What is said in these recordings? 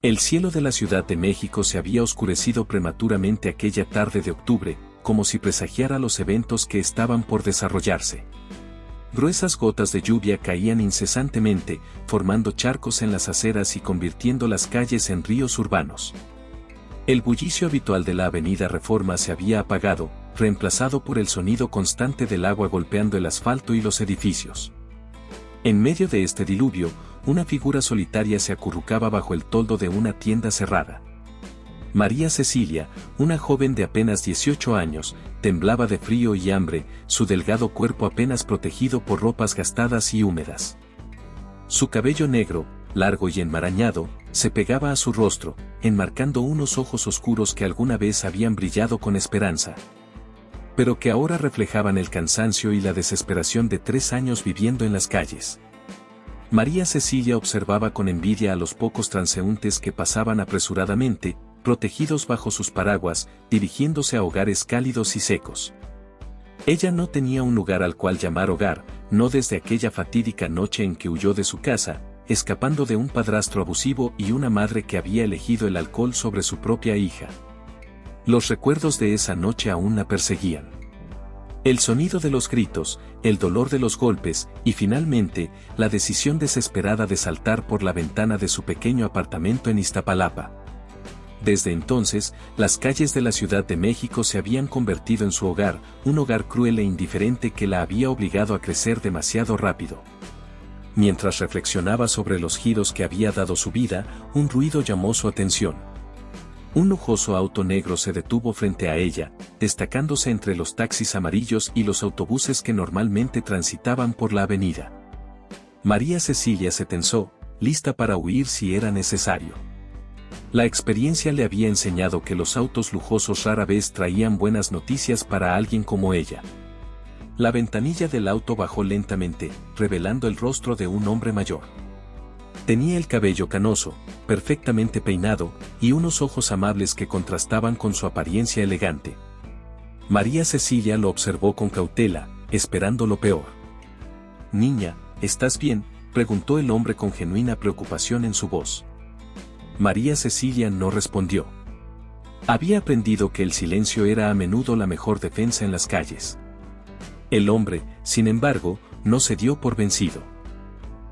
El cielo de la Ciudad de México se había oscurecido prematuramente aquella tarde de octubre, como si presagiara los eventos que estaban por desarrollarse. Gruesas gotas de lluvia caían incesantemente, formando charcos en las aceras y convirtiendo las calles en ríos urbanos. El bullicio habitual de la Avenida Reforma se había apagado, reemplazado por el sonido constante del agua golpeando el asfalto y los edificios. En medio de este diluvio, una figura solitaria se acurrucaba bajo el toldo de una tienda cerrada. María Cecilia, una joven de apenas 18 años, temblaba de frío y hambre, su delgado cuerpo apenas protegido por ropas gastadas y húmedas. Su cabello negro, largo y enmarañado, se pegaba a su rostro, enmarcando unos ojos oscuros que alguna vez habían brillado con esperanza, pero que ahora reflejaban el cansancio y la desesperación de 3 años viviendo en las calles. María Cecilia observaba con envidia a los pocos transeúntes que pasaban apresuradamente, protegidos bajo sus paraguas, dirigiéndose a hogares cálidos y secos. Ella no tenía un lugar al cual llamar hogar, no desde aquella fatídica noche en que huyó de su casa, escapando de un padrastro abusivo y una madre que había elegido el alcohol sobre su propia hija. Los recuerdos de esa noche aún la perseguían. El sonido de los gritos, el dolor de los golpes, y finalmente, la decisión desesperada de saltar por la ventana de su pequeño apartamento en Iztapalapa. Desde entonces, las calles de la Ciudad de México se habían convertido en su hogar, un hogar cruel e indiferente que la había obligado a crecer demasiado rápido. Mientras reflexionaba sobre los giros que había dado su vida, un ruido llamó su atención. Un lujoso auto negro se detuvo frente a ella, destacándose entre los taxis amarillos y los autobuses que normalmente transitaban por la avenida. María Cecilia se tensó, lista para huir si era necesario. La experiencia le había enseñado que los autos lujosos rara vez traían buenas noticias para alguien como ella. La ventanilla del auto bajó lentamente, revelando el rostro de un hombre mayor. Tenía el cabello canoso, perfectamente peinado, y unos ojos amables que contrastaban con su apariencia elegante. María Cecilia lo observó con cautela, esperando lo peor. «Niña, ¿estás bien?», preguntó el hombre con genuina preocupación en su voz. María Cecilia no respondió. Había aprendido que el silencio era a menudo la mejor defensa en las calles. El hombre, sin embargo, no se dio por vencido.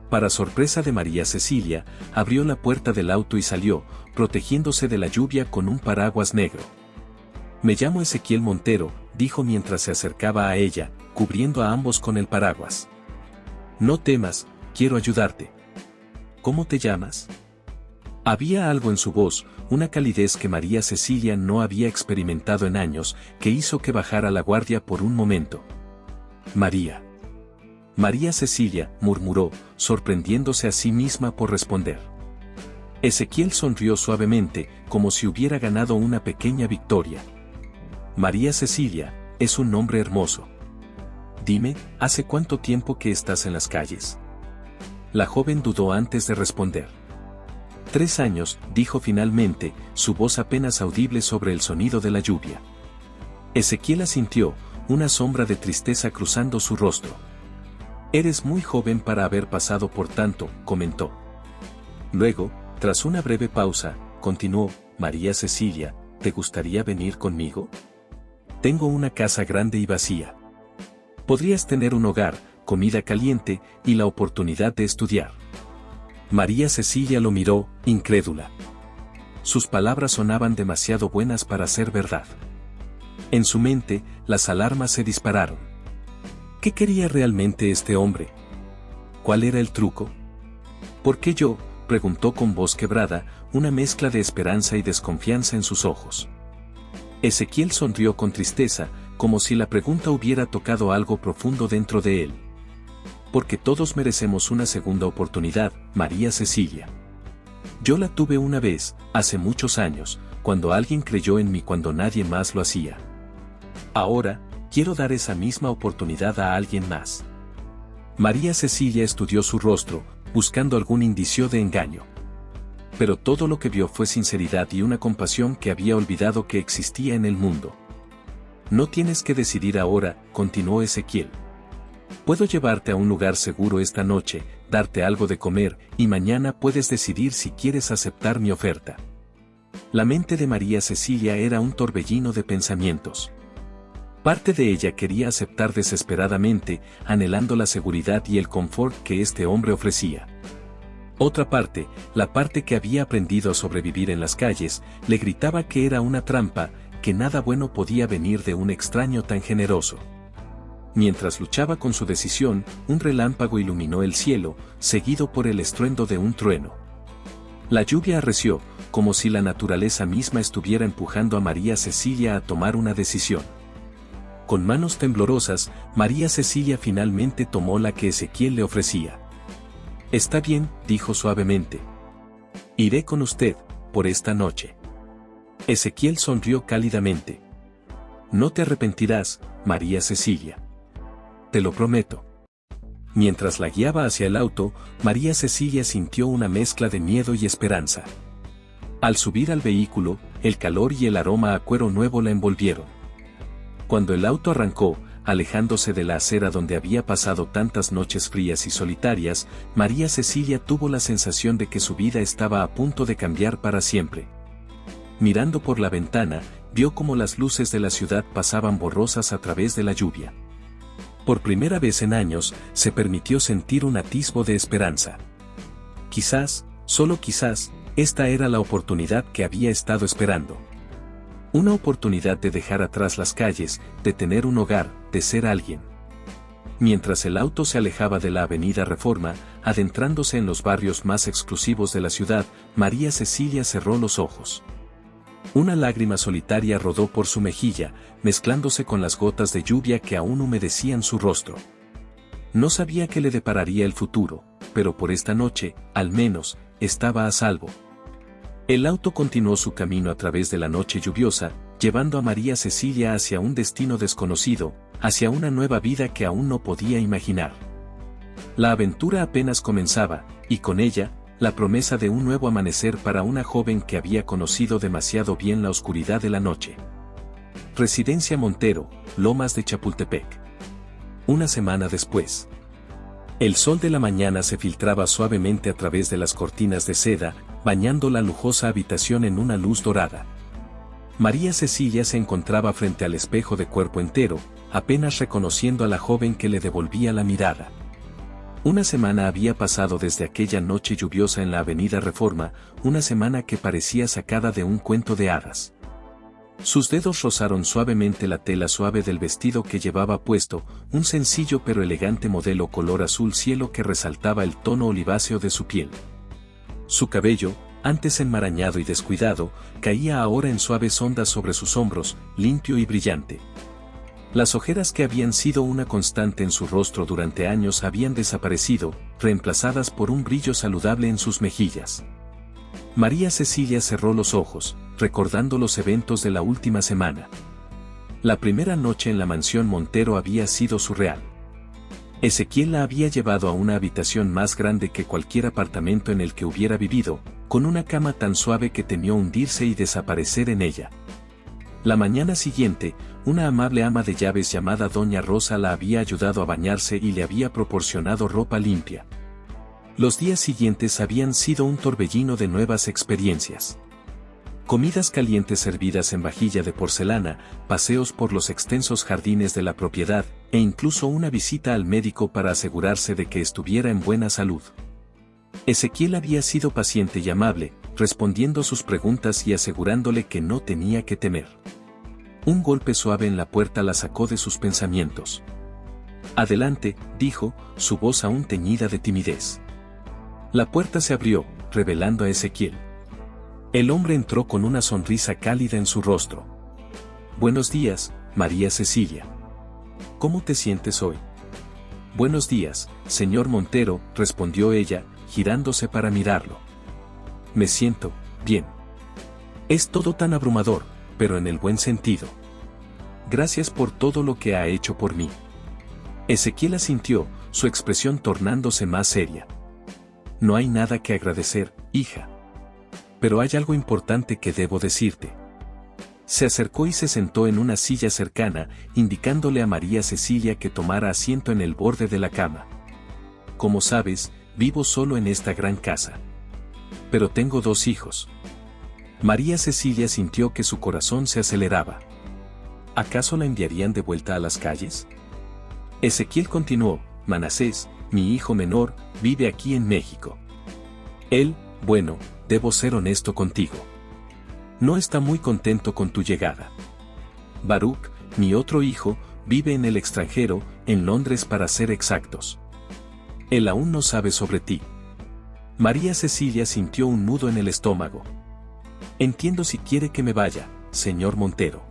Para sorpresa de María Cecilia, abrió la puerta del auto y salió, protegiéndose de la lluvia con un paraguas negro. «Me llamo Ezequiel Montero», dijo mientras se acercaba a ella, cubriendo a ambos con el paraguas. «No temas, quiero ayudarte». «¿Cómo te llamas?». Había algo en su voz, una calidez que María Cecilia no había experimentado en años, que hizo que bajara la guardia por un momento. «María». «María Cecilia», murmuró, sorprendiéndose a sí misma por responder. Ezequiel sonrió suavemente, como si hubiera ganado una pequeña victoria. «María Cecilia, es un nombre hermoso. Dime, ¿hace cuánto tiempo que estás en las calles?». La joven dudó antes de responder. 3 años, dijo finalmente, su voz apenas audible sobre el sonido de la lluvia. Ezequiel asintió, una sombra de tristeza cruzando su rostro. «Eres muy joven para haber pasado por tanto», comentó. Luego, tras una breve pausa, continuó: «María Cecilia, ¿te gustaría venir conmigo? Tengo una casa grande y vacía. Podrías tener un hogar, comida caliente, y la oportunidad de estudiar». María Cecilia lo miró, incrédula. Sus palabras sonaban demasiado buenas para ser verdad. En su mente, las alarmas se dispararon. ¿Qué quería realmente este hombre? ¿Cuál era el truco? ¿Por qué yo?, preguntó con voz quebrada, una mezcla de esperanza y desconfianza en sus ojos. Ezequiel sonrió con tristeza, como si la pregunta hubiera tocado algo profundo dentro de él. «Porque todos merecemos una segunda oportunidad, María Cecilia. Yo la tuve una vez, hace muchos años, cuando alguien creyó en mí cuando nadie más lo hacía. Ahora, quiero dar esa misma oportunidad a alguien más». María Cecilia estudió su rostro, buscando algún indicio de engaño. Pero todo lo que vio fue sinceridad y una compasión que había olvidado que existía en el mundo. «No tienes que decidir ahora», continuó Ezequiel. «Puedo llevarte a un lugar seguro esta noche, darte algo de comer, y mañana puedes decidir si quieres aceptar mi oferta. La mente de María Cecilia era un torbellino de pensamientos. Parte de ella quería aceptar desesperadamente, anhelando la seguridad y el confort que este hombre ofrecía. Otra parte, la parte que había aprendido a sobrevivir en las calles, le gritaba que era una trampa, que nada bueno podía venir de un extraño tan generoso. Mientras luchaba con su decisión, un relámpago iluminó el cielo, seguido por el estruendo de un trueno. La lluvia arreció, como si la naturaleza misma estuviera empujando a María Cecilia a tomar una decisión. Con manos temblorosas, María Cecilia finalmente tomó la que Ezequiel le ofrecía. «Está bien», dijo suavemente. «Iré con usted, por esta noche». Ezequiel sonrió cálidamente. «No te arrepentirás, María Cecilia. Te lo prometo». Mientras la guiaba hacia el auto, María Cecilia sintió una mezcla de miedo y esperanza. Al subir al vehículo, el calor y el aroma a cuero nuevo la envolvieron. Cuando el auto arrancó, alejándose de la acera donde había pasado tantas noches frías y solitarias, María Cecilia tuvo la sensación de que su vida estaba a punto de cambiar para siempre. Mirando por la ventana, vio cómo las luces de la ciudad pasaban borrosas a través de la lluvia. Por primera vez en años, se permitió sentir un atisbo de esperanza. Quizás, solo quizás, esta era la oportunidad que había estado esperando. Una oportunidad de dejar atrás las calles, de tener un hogar, de ser alguien. Mientras el auto se alejaba de la avenida Reforma, adentrándose en los barrios más exclusivos de la ciudad, María Cecilia cerró los ojos. Una lágrima solitaria rodó por su mejilla, mezclándose con las gotas de lluvia que aún humedecían su rostro. No sabía qué le depararía el futuro, pero por esta noche, al menos, estaba a salvo. El auto continuó su camino a través de la noche lluviosa, llevando a María Cecilia hacia un destino desconocido, hacia una nueva vida que aún no podía imaginar. La aventura apenas comenzaba, y con ella, la promesa de un nuevo amanecer para una joven que había conocido demasiado bien la oscuridad de la noche. Residencia Montero, Lomas de Chapultepec. Una semana después. El sol de la mañana se filtraba suavemente a través de las cortinas de seda, bañando la lujosa habitación en una luz dorada. María Cecilia se encontraba frente al espejo de cuerpo entero, apenas reconociendo a la joven que le devolvía la mirada. Una semana había pasado desde aquella noche lluviosa en la avenida Reforma, una semana que parecía sacada de un cuento de hadas. Sus dedos rozaron suavemente la tela suave del vestido que llevaba puesto, un sencillo pero elegante modelo color azul cielo que resaltaba el tono oliváceo de su piel. Su cabello, antes enmarañado y descuidado, caía ahora en suaves ondas sobre sus hombros, limpio y brillante. Las ojeras que habían sido una constante en su rostro durante años habían desaparecido, reemplazadas por un brillo saludable en sus mejillas. María Cecilia cerró los ojos, recordando los eventos de la última semana. La primera noche en la mansión Montero había sido surreal. Ezequiel la había llevado a una habitación más grande que cualquier apartamento en el que hubiera vivido, con una cama tan suave que temió hundirse y desaparecer en ella. La mañana siguiente, una amable ama de llaves llamada Doña Rosa la había ayudado a bañarse y le había proporcionado ropa limpia. Los días siguientes habían sido un torbellino de nuevas experiencias. Comidas calientes servidas en vajilla de porcelana, paseos por los extensos jardines de la propiedad, e incluso una visita al médico para asegurarse de que estuviera en buena salud. Ezequiel había sido paciente y amable, respondiendo sus preguntas y asegurándole que no tenía que temer. Un golpe suave en la puerta la sacó de sus pensamientos. «Adelante», dijo, su voz aún teñida de timidez. La puerta se abrió, revelando a Ezequiel. El hombre entró con una sonrisa cálida en su rostro. «Buenos días, María Cecilia. ¿Cómo te sientes hoy?» «Buenos días, señor Montero», respondió ella, girándose para mirarlo. «Me siento bien. Es todo tan abrumador, pero en el buen sentido. Gracias por todo lo que ha hecho por mí». Ezequiel asintió, su expresión tornándose más seria. «No hay nada que agradecer, hija. Pero hay algo importante que debo decirte». Se acercó y se sentó en una silla cercana, indicándole a María Cecilia que tomara asiento en el borde de la cama. «Como sabes, vivo solo en esta gran casa. Pero tengo 2 hijos. María Cecilia sintió que su corazón se aceleraba. ¿Acaso la enviarían de vuelta a las calles? Ezequiel continuó: Manasés, mi hijo menor, vive aquí en México. Él, bueno, debo ser honesto contigo. No está muy contento con tu llegada. Baruch, mi otro hijo, vive en el extranjero, en Londres para ser exactos. Él aún no sabe sobre ti. María Cecilia sintió un nudo en el estómago. Entiendo si quiere que me vaya, señor Montero.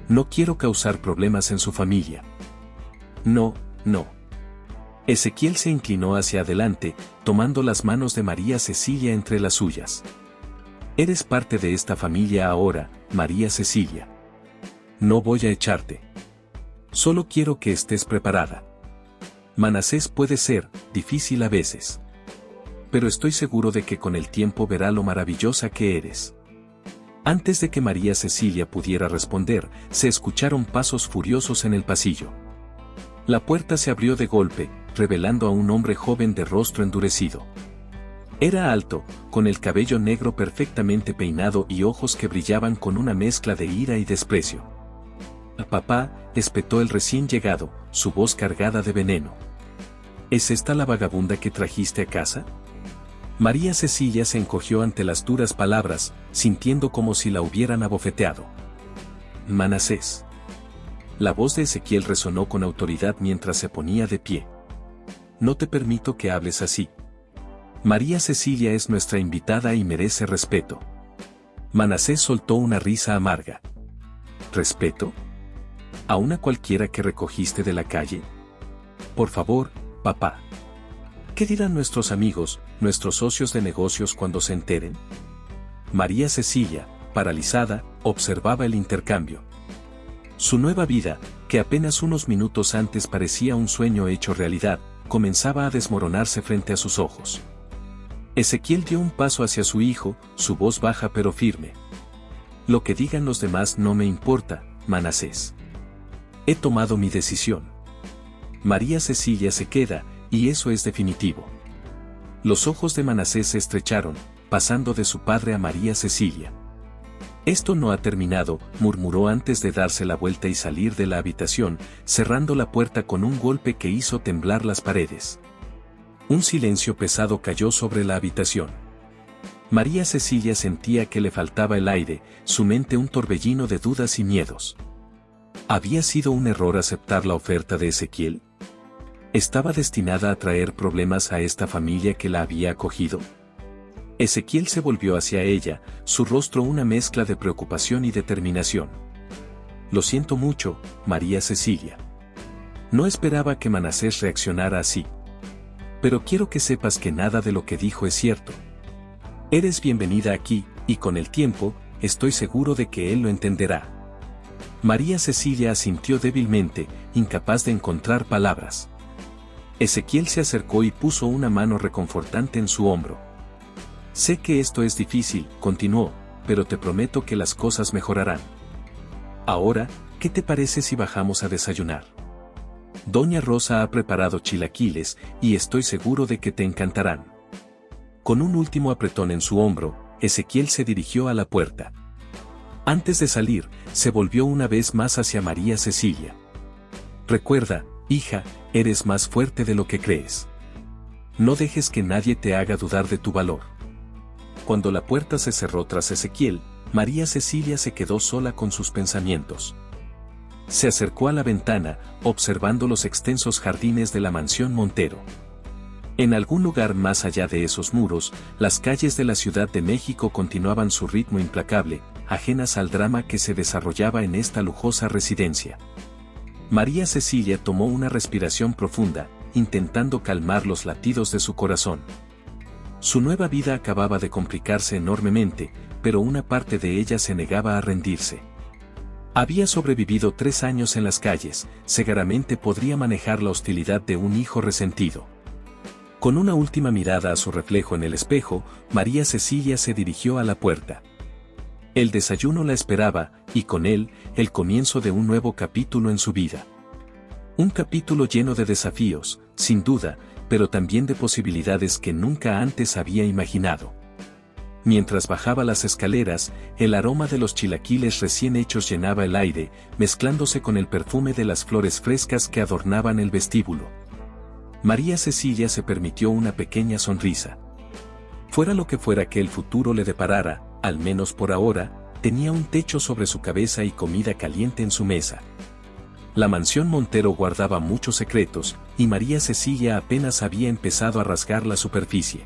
No quiero causar problemas en su familia. No, no. Ezequiel se inclinó hacia adelante, tomando las manos de María Cecilia entre las suyas. Eres parte de esta familia ahora, María Cecilia. No voy a echarte. Solo quiero que estés preparada. Manasés puede ser difícil a veces. Pero estoy seguro de que con el tiempo verá lo maravillosa que eres. Antes de que María Cecilia pudiera responder, se escucharon pasos furiosos en el pasillo. La puerta se abrió de golpe, revelando a un hombre joven de rostro endurecido. Era alto, con el cabello negro perfectamente peinado y ojos que brillaban con una mezcla de ira y desprecio. «Papá», espetó el recién llegado, su voz cargada de veneno. ¿Es esta la vagabunda que trajiste a casa? María Cecilia se encogió ante las duras palabras, sintiendo como si la hubieran abofeteado. Manasés. La voz de Ezequiel resonó con autoridad mientras se ponía de pie. No te permito que hables así. María Cecilia es nuestra invitada y merece respeto. Manasés soltó una risa amarga. ¿Respeto? ¿A una cualquiera que recogiste de la calle? Por favor, papá. ¿Qué dirán nuestros amigos, nuestros socios de negocios cuando se enteren? María Cecilia, paralizada, observaba el intercambio. Su nueva vida, que apenas unos minutos antes parecía un sueño hecho realidad, comenzaba a desmoronarse frente a sus ojos. Ezequiel dio un paso hacia su hijo, su voz baja pero firme. Lo que digan los demás no me importa, Manasés. He tomado mi decisión. María Cecilia se queda, y eso es definitivo. Los ojos de Manasés se estrecharon, pasando de su padre a María Cecilia. Esto no ha terminado, murmuró antes de darse la vuelta y salir de la habitación, cerrando la puerta con un golpe que hizo temblar las paredes. Un silencio pesado cayó sobre la habitación. María Cecilia sentía que le faltaba el aire, su mente un torbellino de dudas y miedos. ¿Había sido un error aceptar la oferta de Ezequiel? ¿Estaba destinada a traer problemas a esta familia que la había acogido? Ezequiel se volvió hacia ella, su rostro una mezcla de preocupación y determinación. Lo siento mucho, María Cecilia. No esperaba que Manasés reaccionara así. Pero quiero que sepas que nada de lo que dijo es cierto. Eres bienvenida aquí, y con el tiempo, estoy seguro de que él lo entenderá. María Cecilia asintió débilmente, incapaz de encontrar palabras. Ezequiel se acercó y puso una mano reconfortante en su hombro. Sé que esto es difícil, continuó, pero te prometo que las cosas mejorarán. Ahora, ¿qué te parece si bajamos a desayunar? Doña Rosa ha preparado chilaquiles, y estoy seguro de que te encantarán. Con un último apretón en su hombro, Ezequiel se dirigió a la puerta. Antes de salir, se volvió una vez más hacia María Cecilia. Recuerda, hija, eres más fuerte de lo que crees. No dejes que nadie te haga dudar de tu valor. Cuando la puerta se cerró tras Ezequiel, María Cecilia se quedó sola con sus pensamientos. Se acercó a la ventana, observando los extensos jardines de la mansión Montero. En algún lugar más allá de esos muros, las calles de la Ciudad de México continuaban su ritmo implacable, ajenas al drama que se desarrollaba en esta lujosa residencia. María Cecilia tomó una respiración profunda, intentando calmar los latidos de su corazón. Su nueva vida acababa de complicarse enormemente, pero una parte de ella se negaba a rendirse. Había sobrevivido 3 años en las calles, seguramente podría manejar la hostilidad de un hijo resentido. Con una última mirada a su reflejo en el espejo, María Cecilia se dirigió a la puerta. El desayuno la esperaba, y con él, el comienzo de un nuevo capítulo en su vida. Un capítulo lleno de desafíos, sin duda, pero también de posibilidades que nunca antes había imaginado. Mientras bajaba las escaleras, el aroma de los chilaquiles recién hechos llenaba el aire, mezclándose con el perfume de las flores frescas que adornaban el vestíbulo. María Cecilia se permitió una pequeña sonrisa. Fuera lo que fuera que el futuro le deparara, al menos por ahora, tenía un techo sobre su cabeza y comida caliente en su mesa. La mansión Montero guardaba muchos secretos, y María Cecilia apenas había empezado a rasgar la superficie.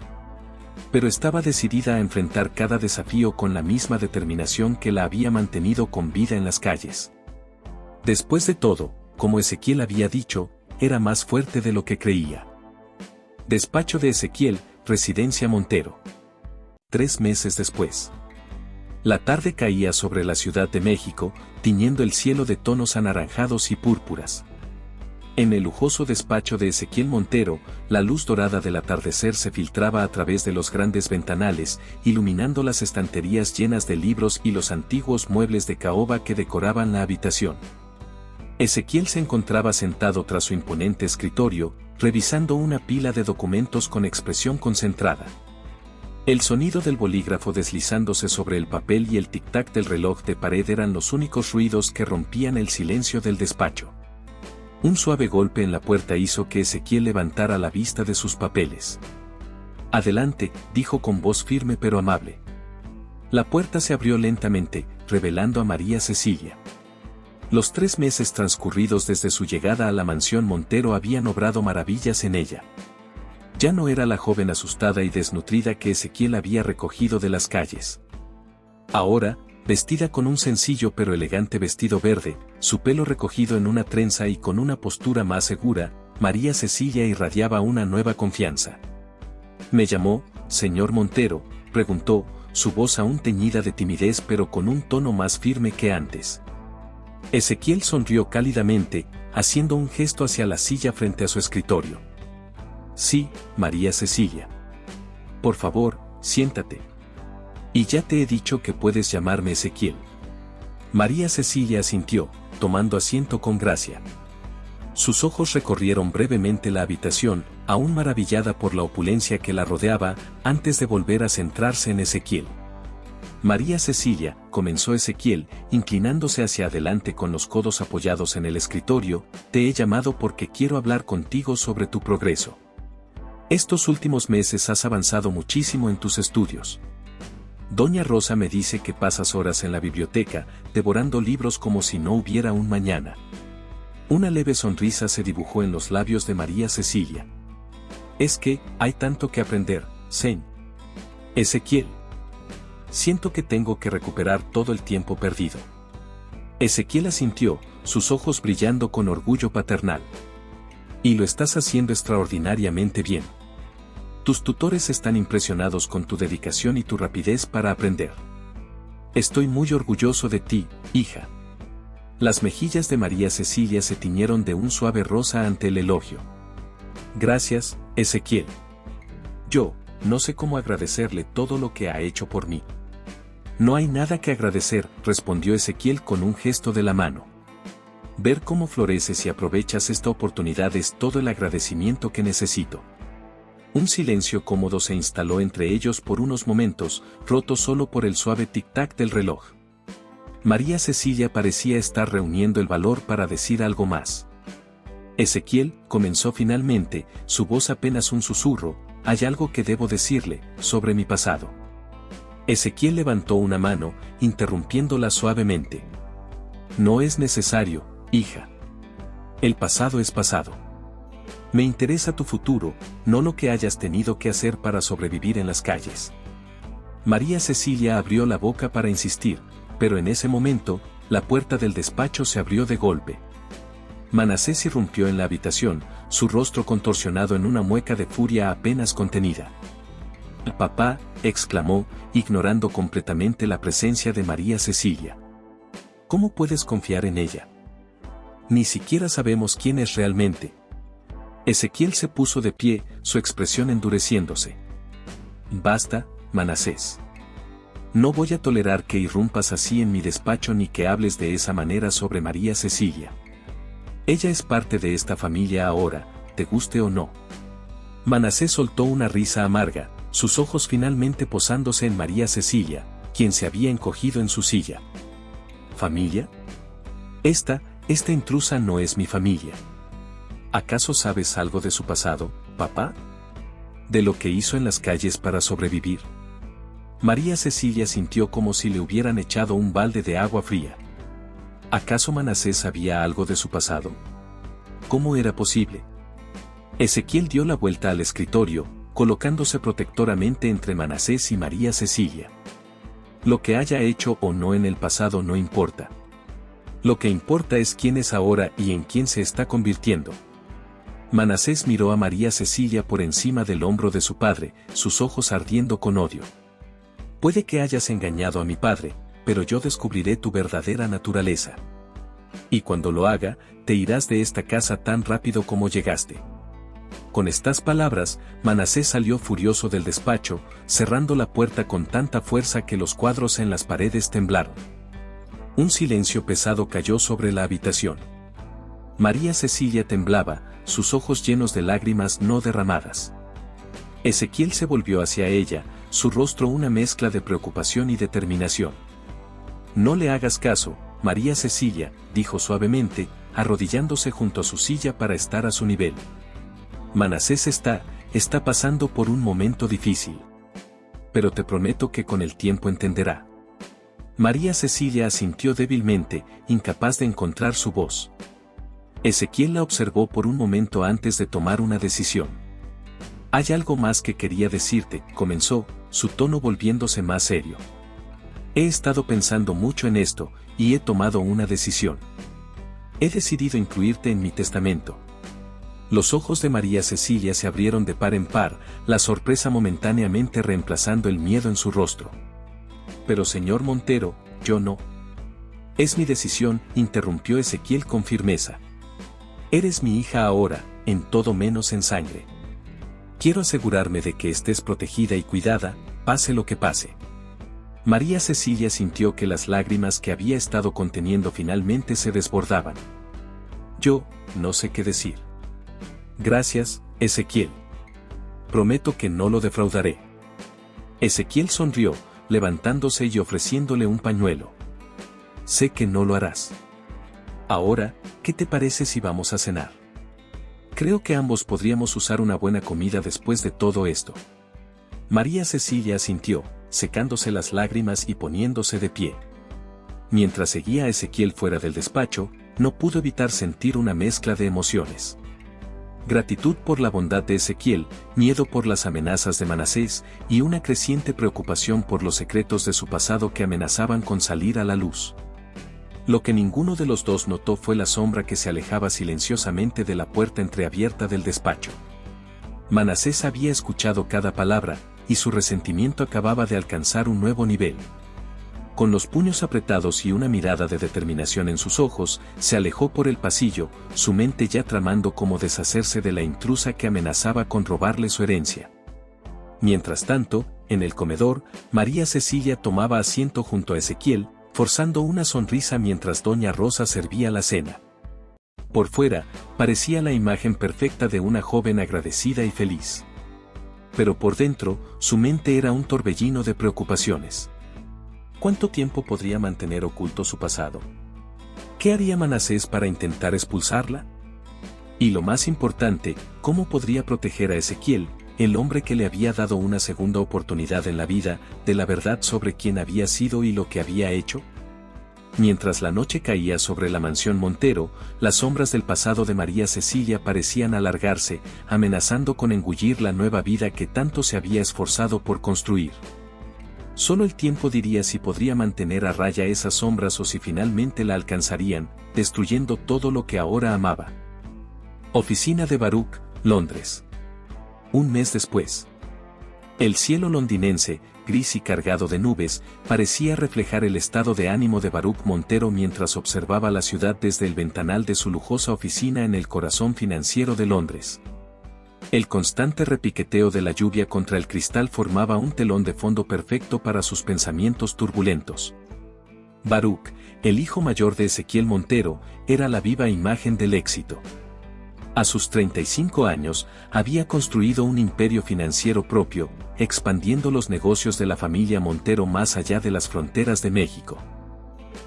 Pero estaba decidida a enfrentar cada desafío con la misma determinación que la había mantenido con vida en las calles. Después de todo, como Ezequiel había dicho, era más fuerte de lo que creía. Despacho de Ezequiel, Residencia Montero. 3 meses después. La tarde caía sobre la Ciudad de México, tiñendo el cielo de tonos anaranjados y púrpuras. En el lujoso despacho de Ezequiel Montero, la luz dorada del atardecer se filtraba a través de los grandes ventanales, iluminando las estanterías llenas de libros y los antiguos muebles de caoba que decoraban la habitación. Ezequiel se encontraba sentado tras su imponente escritorio, revisando una pila de documentos con expresión concentrada. El sonido del bolígrafo deslizándose sobre el papel y el tic-tac del reloj de pared eran los únicos ruidos que rompían el silencio del despacho. Un suave golpe en la puerta hizo que Ezequiel levantara la vista de sus papeles. «Adelante», dijo con voz firme pero amable. La puerta se abrió lentamente, revelando a María Cecilia. Los 3 meses transcurridos desde su llegada a la mansión Montero habían obrado maravillas en ella. Ya no era la joven asustada y desnutrida que Ezequiel había recogido de las calles. Ahora, vestida con un sencillo pero elegante vestido verde, su pelo recogido en una trenza y con una postura más segura, María Cecilia irradiaba una nueva confianza. «¿Me llamó, señor Montero?», preguntó, su voz aún teñida de timidez pero con un tono más firme que antes. Ezequiel sonrió cálidamente, haciendo un gesto hacia la silla frente a su escritorio. «Sí, María Cecilia. Por favor, siéntate. Y ya te he dicho que puedes llamarme Ezequiel». María Cecilia asintió, tomando asiento con gracia. Sus ojos recorrieron brevemente la habitación, aún maravillada por la opulencia que la rodeaba, antes de volver a centrarse en Ezequiel. «María Cecilia», comenzó Ezequiel, inclinándose hacia adelante con los codos apoyados en el escritorio, «te he llamado porque quiero hablar contigo sobre tu progreso. Estos últimos meses has avanzado muchísimo en tus estudios. Doña Rosa me dice que pasas horas en la biblioteca, devorando libros como si no hubiera un mañana». Una leve sonrisa se dibujó en los labios de María Cecilia. «Es que, hay tanto que aprender, Señ. Ezequiel. Siento que tengo que recuperar todo el tiempo perdido». Ezequiel asintió, sus ojos brillando con orgullo paternal. «Y lo estás haciendo extraordinariamente bien. Tus tutores están impresionados con tu dedicación y tu rapidez para aprender. Estoy muy orgulloso de ti, hija». Las mejillas de María Cecilia se tiñeron de un suave rosa ante el elogio. «Gracias, Ezequiel. Yo, no sé cómo agradecerle todo lo que ha hecho por mí». «No hay nada que agradecer», respondió Ezequiel con un gesto de la mano. «Ver cómo floreces y aprovechas esta oportunidad es todo el agradecimiento que necesito». Un silencio cómodo se instaló entre ellos por unos momentos, roto solo por el suave tic-tac del reloj. María Cecilia parecía estar reuniendo el valor para decir algo más. «Ezequiel», comenzó finalmente, su voz apenas un susurro, «hay algo que debo decirle, sobre mi pasado». Ezequiel levantó una mano, interrumpiéndola suavemente. «No es necesario, hija. El pasado es pasado. Me interesa tu futuro, no lo que hayas tenido que hacer para sobrevivir en las calles». María Cecilia abrió la boca para insistir, pero en ese momento, la puerta del despacho se abrió de golpe. Manasés irrumpió en la habitación, su rostro contorsionado en una mueca de furia apenas contenida. «Papá», exclamó, ignorando completamente la presencia de María Cecilia. «¿Cómo puedes confiar en ella? Ni siquiera sabemos quién es realmente». Ezequiel se puso de pie, su expresión endureciéndose. «Basta, Manasés. No voy a tolerar que irrumpas así en mi despacho ni que hables de esa manera sobre María Cecilia. Ella es parte de esta familia ahora, te guste o no. Manasés soltó una risa amarga, sus ojos finalmente posándose en María Cecilia, quien se había encogido en su silla. ¿Familia? Esta intrusa no es mi familia. ¿Acaso sabes algo de su pasado, papá? ¿De lo que hizo en las calles para sobrevivir? María Cecilia sintió como si le hubieran echado un balde de agua fría. ¿Acaso Manasés sabía algo de su pasado? ¿Cómo era posible? Ezequiel dio la vuelta al escritorio, colocándose protectoramente entre Manasés y María Cecilia. Lo que haya hecho o no en el pasado no importa. Lo que importa es quién es ahora y en quién se está convirtiendo. Manasés miró a María Cecilia por encima del hombro de su padre, sus ojos ardiendo con odio. Puede que hayas engañado a mi padre, pero yo descubriré tu verdadera naturaleza. Y cuando lo haga, te irás de esta casa tan rápido como llegaste. Con estas palabras, Manasés salió furioso del despacho, cerrando la puerta con tanta fuerza que los cuadros en las paredes temblaron. Un silencio pesado cayó sobre la habitación. María Cecilia temblaba, sus ojos llenos de lágrimas no derramadas. Ezequiel se volvió hacia ella, su rostro una mezcla de preocupación y determinación. No le hagas caso, María Cecilia, dijo suavemente, arrodillándose junto a su silla para estar a su nivel. Manasés está pasando por un momento difícil. Pero te prometo que con el tiempo entenderá. María Cecilia asintió débilmente, incapaz de encontrar su voz. Ezequiel la observó por un momento antes de tomar una decisión. Hay algo más que quería decirte, comenzó, su tono volviéndose más serio. He estado pensando mucho en esto, y he tomado una decisión. He decidido incluirte en mi testamento. Los ojos de María Cecilia se abrieron de par en par, la sorpresa momentáneamente reemplazando el miedo en su rostro. Pero señor Montero, yo no. Es mi decisión, interrumpió Ezequiel con firmeza. Eres mi hija ahora, en todo menos en sangre. Quiero asegurarme de que estés protegida y cuidada, pase lo que pase. María Cecilia sintió que las lágrimas que había estado conteniendo finalmente se desbordaban. Yo, no sé qué decir. Gracias, Ezequiel. Prometo que no lo defraudaré. Ezequiel sonrió, levantándose y ofreciéndole un pañuelo. Sé que no lo harás. Ahora, ¿qué te parece si vamos a cenar? Creo que ambos podríamos usar una buena comida después de todo esto. María Cecilia asintió, secándose las lágrimas y poniéndose de pie. Mientras seguía a Ezequiel fuera del despacho, no pudo evitar sentir una mezcla de emociones. Gratitud por la bondad de Ezequiel, miedo por las amenazas de Manasés, y una creciente preocupación por los secretos de su pasado que amenazaban con salir a la luz. Lo que ninguno de los dos notó fue la sombra que se alejaba silenciosamente de la puerta entreabierta del despacho. Manasés había escuchado cada palabra, y su resentimiento acababa de alcanzar un nuevo nivel. Con los puños apretados y una mirada de determinación en sus ojos, se alejó por el pasillo, su mente ya tramando cómo deshacerse de la intrusa que amenazaba con robarle su herencia. Mientras tanto, en el comedor, María Cecilia tomaba asiento junto a Ezequiel, forzando una sonrisa mientras doña Rosa servía la cena. Por fuera, parecía la imagen perfecta de una joven agradecida y feliz. Pero por dentro, su mente era un torbellino de preocupaciones. ¿Cuánto tiempo podría mantener oculto su pasado? ¿Qué haría Manasés para intentar expulsarla? Y lo más importante, ¿cómo podría proteger a Ezequiel, el hombre que le había dado una segunda oportunidad en la vida, de la verdad sobre quién había sido y lo que había hecho? Mientras la noche caía sobre la mansión Montero, las sombras del pasado de María Cecilia parecían alargarse, amenazando con engullir la nueva vida que tanto se había esforzado por construir. Solo el tiempo diría si podría mantener a raya esas sombras o si finalmente la alcanzarían, destruyendo todo lo que ahora amaba. Oficina de Baruch, Londres. Un mes después. El cielo londinense, gris y cargado de nubes, parecía reflejar el estado de ánimo de Baruch Montero mientras observaba la ciudad desde el ventanal de su lujosa oficina en el corazón financiero de Londres. El constante repiqueteo de la lluvia contra el cristal formaba un telón de fondo perfecto para sus pensamientos turbulentos. Baruch, el hijo mayor de Ezequiel Montero, era la viva imagen del éxito. A sus 35 años, había construido un imperio financiero propio, expandiendo los negocios de la familia Montero más allá de las fronteras de México.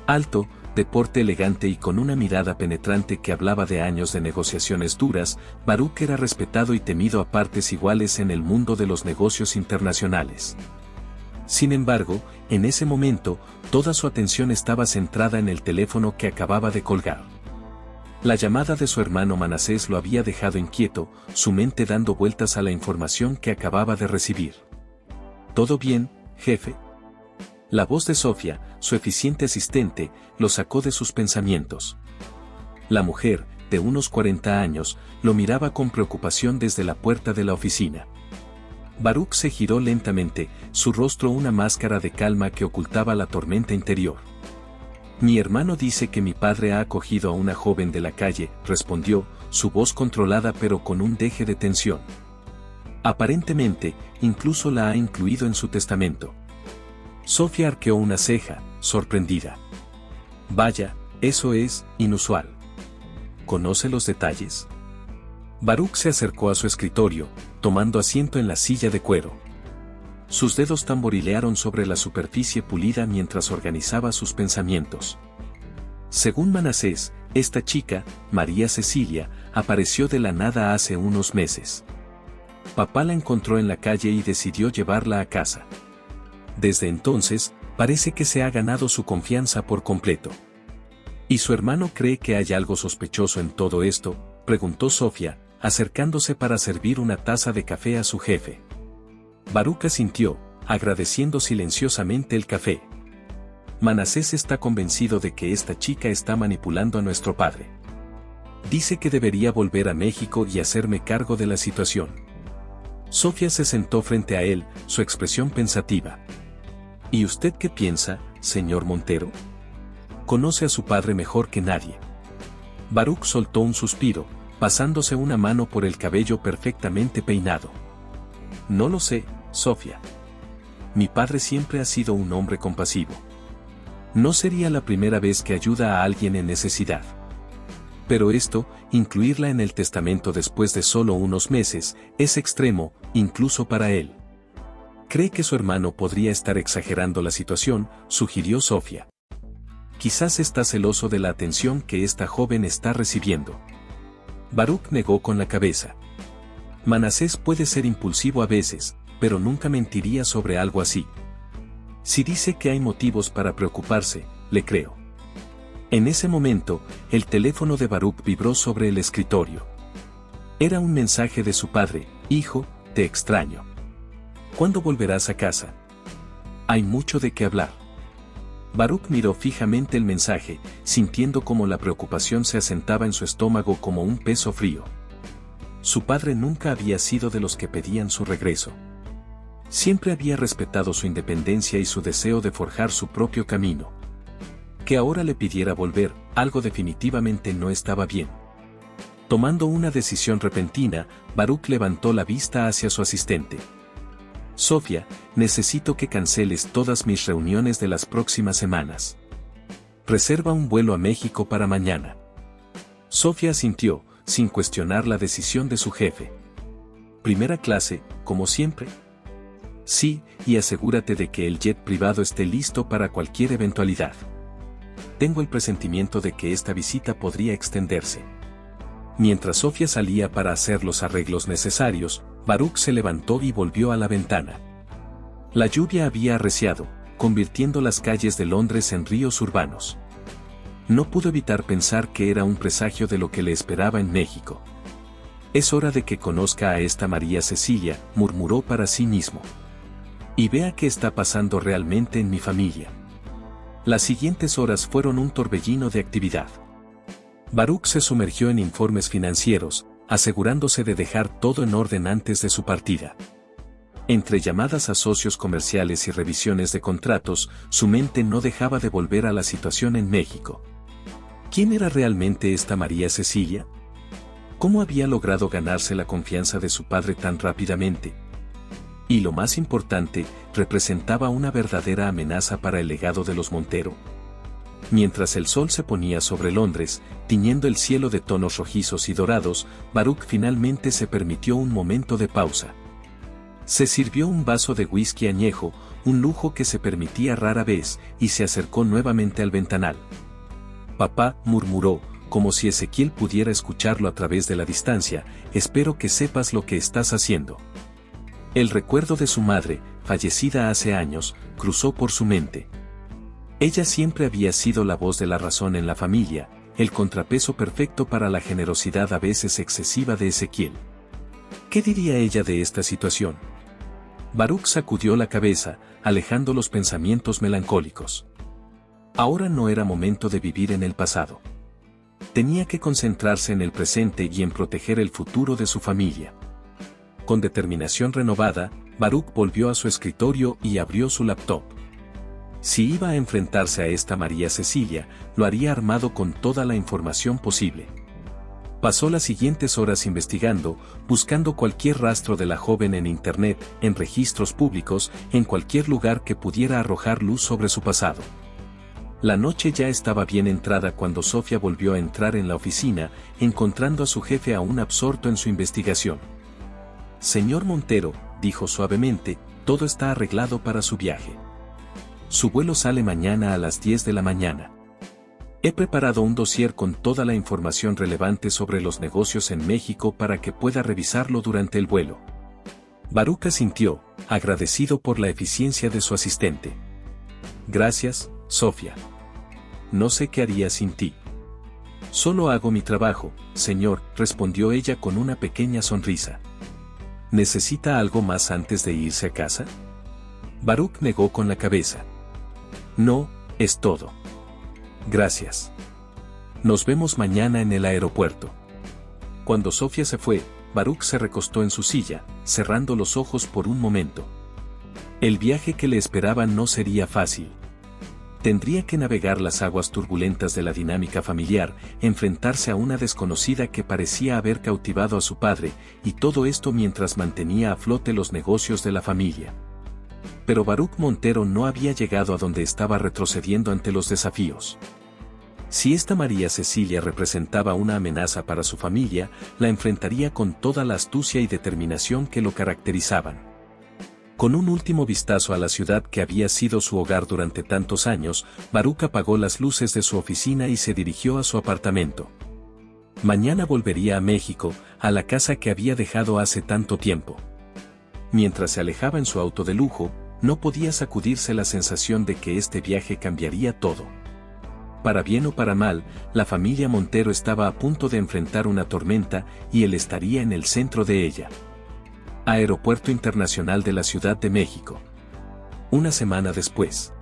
Alto, de porte elegante y con una mirada penetrante que hablaba de años de negociaciones duras, Baruch era respetado y temido a partes iguales en el mundo de los negocios internacionales. Sin embargo, en ese momento, toda su atención estaba centrada en el teléfono que acababa de colgar. La llamada de su hermano Manasés lo había dejado inquieto, su mente dando vueltas a la información que acababa de recibir. ¿Todo bien, jefe? La voz de Sofía, su eficiente asistente, lo sacó de sus pensamientos. La mujer, de unos 40 años, lo miraba con preocupación desde la puerta de la oficina. Baruch se giró lentamente, su rostro una máscara de calma que ocultaba la tormenta interior. Mi hermano dice que mi padre ha acogido a una joven de la calle, respondió, su voz controlada pero con un deje de tensión. Aparentemente, incluso la ha incluido en su testamento. Sofía arqueó una ceja, sorprendida. Vaya, eso es inusual. ¿Conoce los detalles? Baruch se acercó a su escritorio, tomando asiento en la silla de cuero. Sus dedos tamborilearon sobre la superficie pulida mientras organizaba sus pensamientos. Según Manasés, esta chica, María Cecilia, apareció de la nada hace unos meses. Papá la encontró en la calle y decidió llevarla a casa. Desde entonces, parece que se ha ganado su confianza por completo. ¿Y su hermano cree que hay algo sospechoso en todo esto?, preguntó Sofía, acercándose para servir una taza de café a su jefe. Baruch asintió, agradeciendo silenciosamente el café. Manasés está convencido de que esta chica está manipulando a nuestro padre. Dice que debería volver a México y hacerme cargo de la situación. Sofía se sentó frente a él, su expresión pensativa. ¿Y usted qué piensa, señor Montero? Conoce a su padre mejor que nadie. Baruch soltó un suspiro, pasándose una mano por el cabello perfectamente peinado. No lo sé, Sofía. Mi padre siempre ha sido un hombre compasivo. No sería la primera vez que ayuda a alguien en necesidad. Pero esto, incluirla en el testamento después de solo unos meses, es extremo, incluso para él. Cree que su hermano podría estar exagerando la situación, sugirió Sofía. Quizás está celoso de la atención que esta joven está recibiendo. Baruch negó con la cabeza. Manasés puede ser impulsivo a veces, pero nunca mentiría sobre algo así. Si dice que hay motivos para preocuparse, le creo. En ese momento, el teléfono de Baruch vibró sobre el escritorio. Era un mensaje de su padre: hijo, te extraño. ¿Cuándo volverás a casa? Hay mucho de qué hablar. Baruch miró fijamente el mensaje, sintiendo cómo la preocupación se asentaba en su estómago como un peso frío. Su padre nunca había sido de los que pedían su regreso. Siempre había respetado su independencia y su deseo de forjar su propio camino. Que ahora le pidiera volver, algo definitivamente no estaba bien. Tomando una decisión repentina, Baruch levantó la vista hacia su asistente. Sofía, necesito que canceles todas mis reuniones de las próximas semanas. Reserva un vuelo a México para mañana. Sofía asintió, sin cuestionar la decisión de su jefe. ¿Primera clase, como siempre? Sí, y asegúrate de que el jet privado esté listo para cualquier eventualidad. Tengo el presentimiento de que esta visita podría extenderse. Mientras Sofía salía para hacer los arreglos necesarios, Baruch se levantó y volvió a la ventana. La lluvia había arreciado, convirtiendo las calles de Londres en ríos urbanos. No pudo evitar pensar que era un presagio de lo que le esperaba en México. Es hora de que conozca a esta María Cecilia, murmuró para sí mismo. Y vea qué está pasando realmente en mi familia. Las siguientes horas fueron un torbellino de actividad. Baruch se sumergió en informes financieros, asegurándose de dejar todo en orden antes de su partida. Entre llamadas a socios comerciales y revisiones de contratos, su mente no dejaba de volver a la situación en México. ¿Quién era realmente esta María Cecilia? ¿Cómo había logrado ganarse la confianza de su padre tan rápidamente? Y lo más importante, ¿representaba una verdadera amenaza para el legado de los Montero? Mientras el sol se ponía sobre Londres, tiñendo el cielo de tonos rojizos y dorados, Baruch finalmente se permitió un momento de pausa. Se sirvió un vaso de whisky añejo, un lujo que se permitía rara vez, y se acercó nuevamente al ventanal. «Papá», murmuró, como si Ezequiel pudiera escucharlo a través de la distancia, «espero que sepas lo que estás haciendo». El recuerdo de su madre, fallecida hace años, cruzó por su mente. Ella siempre había sido la voz de la razón en la familia, el contrapeso perfecto para la generosidad a veces excesiva de Ezequiel. ¿Qué diría ella de esta situación? Baruch sacudió la cabeza, alejando los pensamientos melancólicos. Ahora no era momento de vivir en el pasado. Tenía que concentrarse en el presente y en proteger el futuro de su familia. Con determinación renovada, Baruch volvió a su escritorio y abrió su laptop. Si iba a enfrentarse a esta María Cecilia, lo haría armado con toda la información posible. Pasó las siguientes horas investigando, buscando cualquier rastro de la joven en internet, en registros públicos, en cualquier lugar que pudiera arrojar luz sobre su pasado. La noche ya estaba bien entrada cuando Sofía volvió a entrar en la oficina, encontrando a su jefe aún absorto en su investigación. «Señor Montero», dijo suavemente, «todo está arreglado para su viaje. Su vuelo sale mañana a las 10 de la mañana. He preparado un dossier con toda la información relevante sobre los negocios en México para que pueda revisarlo durante el vuelo». Baruch asintió, agradecido por la eficiencia de su asistente. «Gracias, Sofía. No sé qué haría sin ti». «Solo hago mi trabajo, señor», respondió ella con una pequeña sonrisa. «¿Necesita algo más antes de irse a casa?» Baruch negó con la cabeza. «No, es todo. Gracias. Nos vemos mañana en el aeropuerto». Cuando Sofía se fue, Baruch se recostó en su silla, cerrando los ojos por un momento. El viaje que le esperaba no sería fácil. Tendría que navegar las aguas turbulentas de la dinámica familiar, enfrentarse a una desconocida que parecía haber cautivado a su padre, y todo esto mientras mantenía a flote los negocios de la familia. Pero Baruch Montero no había llegado a donde estaba retrocediendo ante los desafíos. Si esta María Cecilia representaba una amenaza para su familia, la enfrentaría con toda la astucia y determinación que lo caracterizaban. Con un último vistazo a la ciudad que había sido su hogar durante tantos años, Baruch apagó las luces de su oficina y se dirigió a su apartamento. Mañana volvería a México, a la casa que había dejado hace tanto tiempo. Mientras se alejaba en su auto de lujo, no podía sacudirse la sensación de que este viaje cambiaría todo. Para bien o para mal, la familia Montero estaba a punto de enfrentar una tormenta y él estaría en el centro de ella. Aeropuerto Internacional de la Ciudad de México. Una semana después.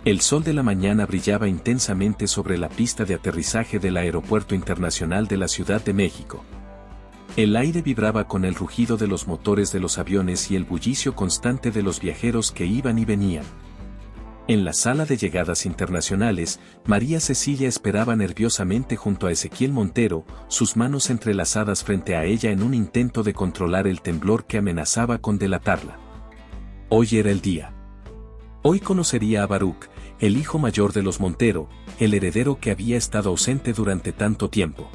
El sol de la mañana brillaba intensamente sobre la pista de aterrizaje del Aeropuerto Internacional de la Ciudad de México. El aire vibraba con el rugido de los motores de los aviones y el bullicio constante de los viajeros que iban y venían. En la sala de llegadas internacionales, María Cecilia esperaba nerviosamente junto a Ezequiel Montero, sus manos entrelazadas frente a ella en un intento de controlar el temblor que amenazaba con delatarla. Hoy era el día. Hoy conocería a Baruch, el hijo mayor de los Montero, el heredero que había estado ausente durante tanto tiempo.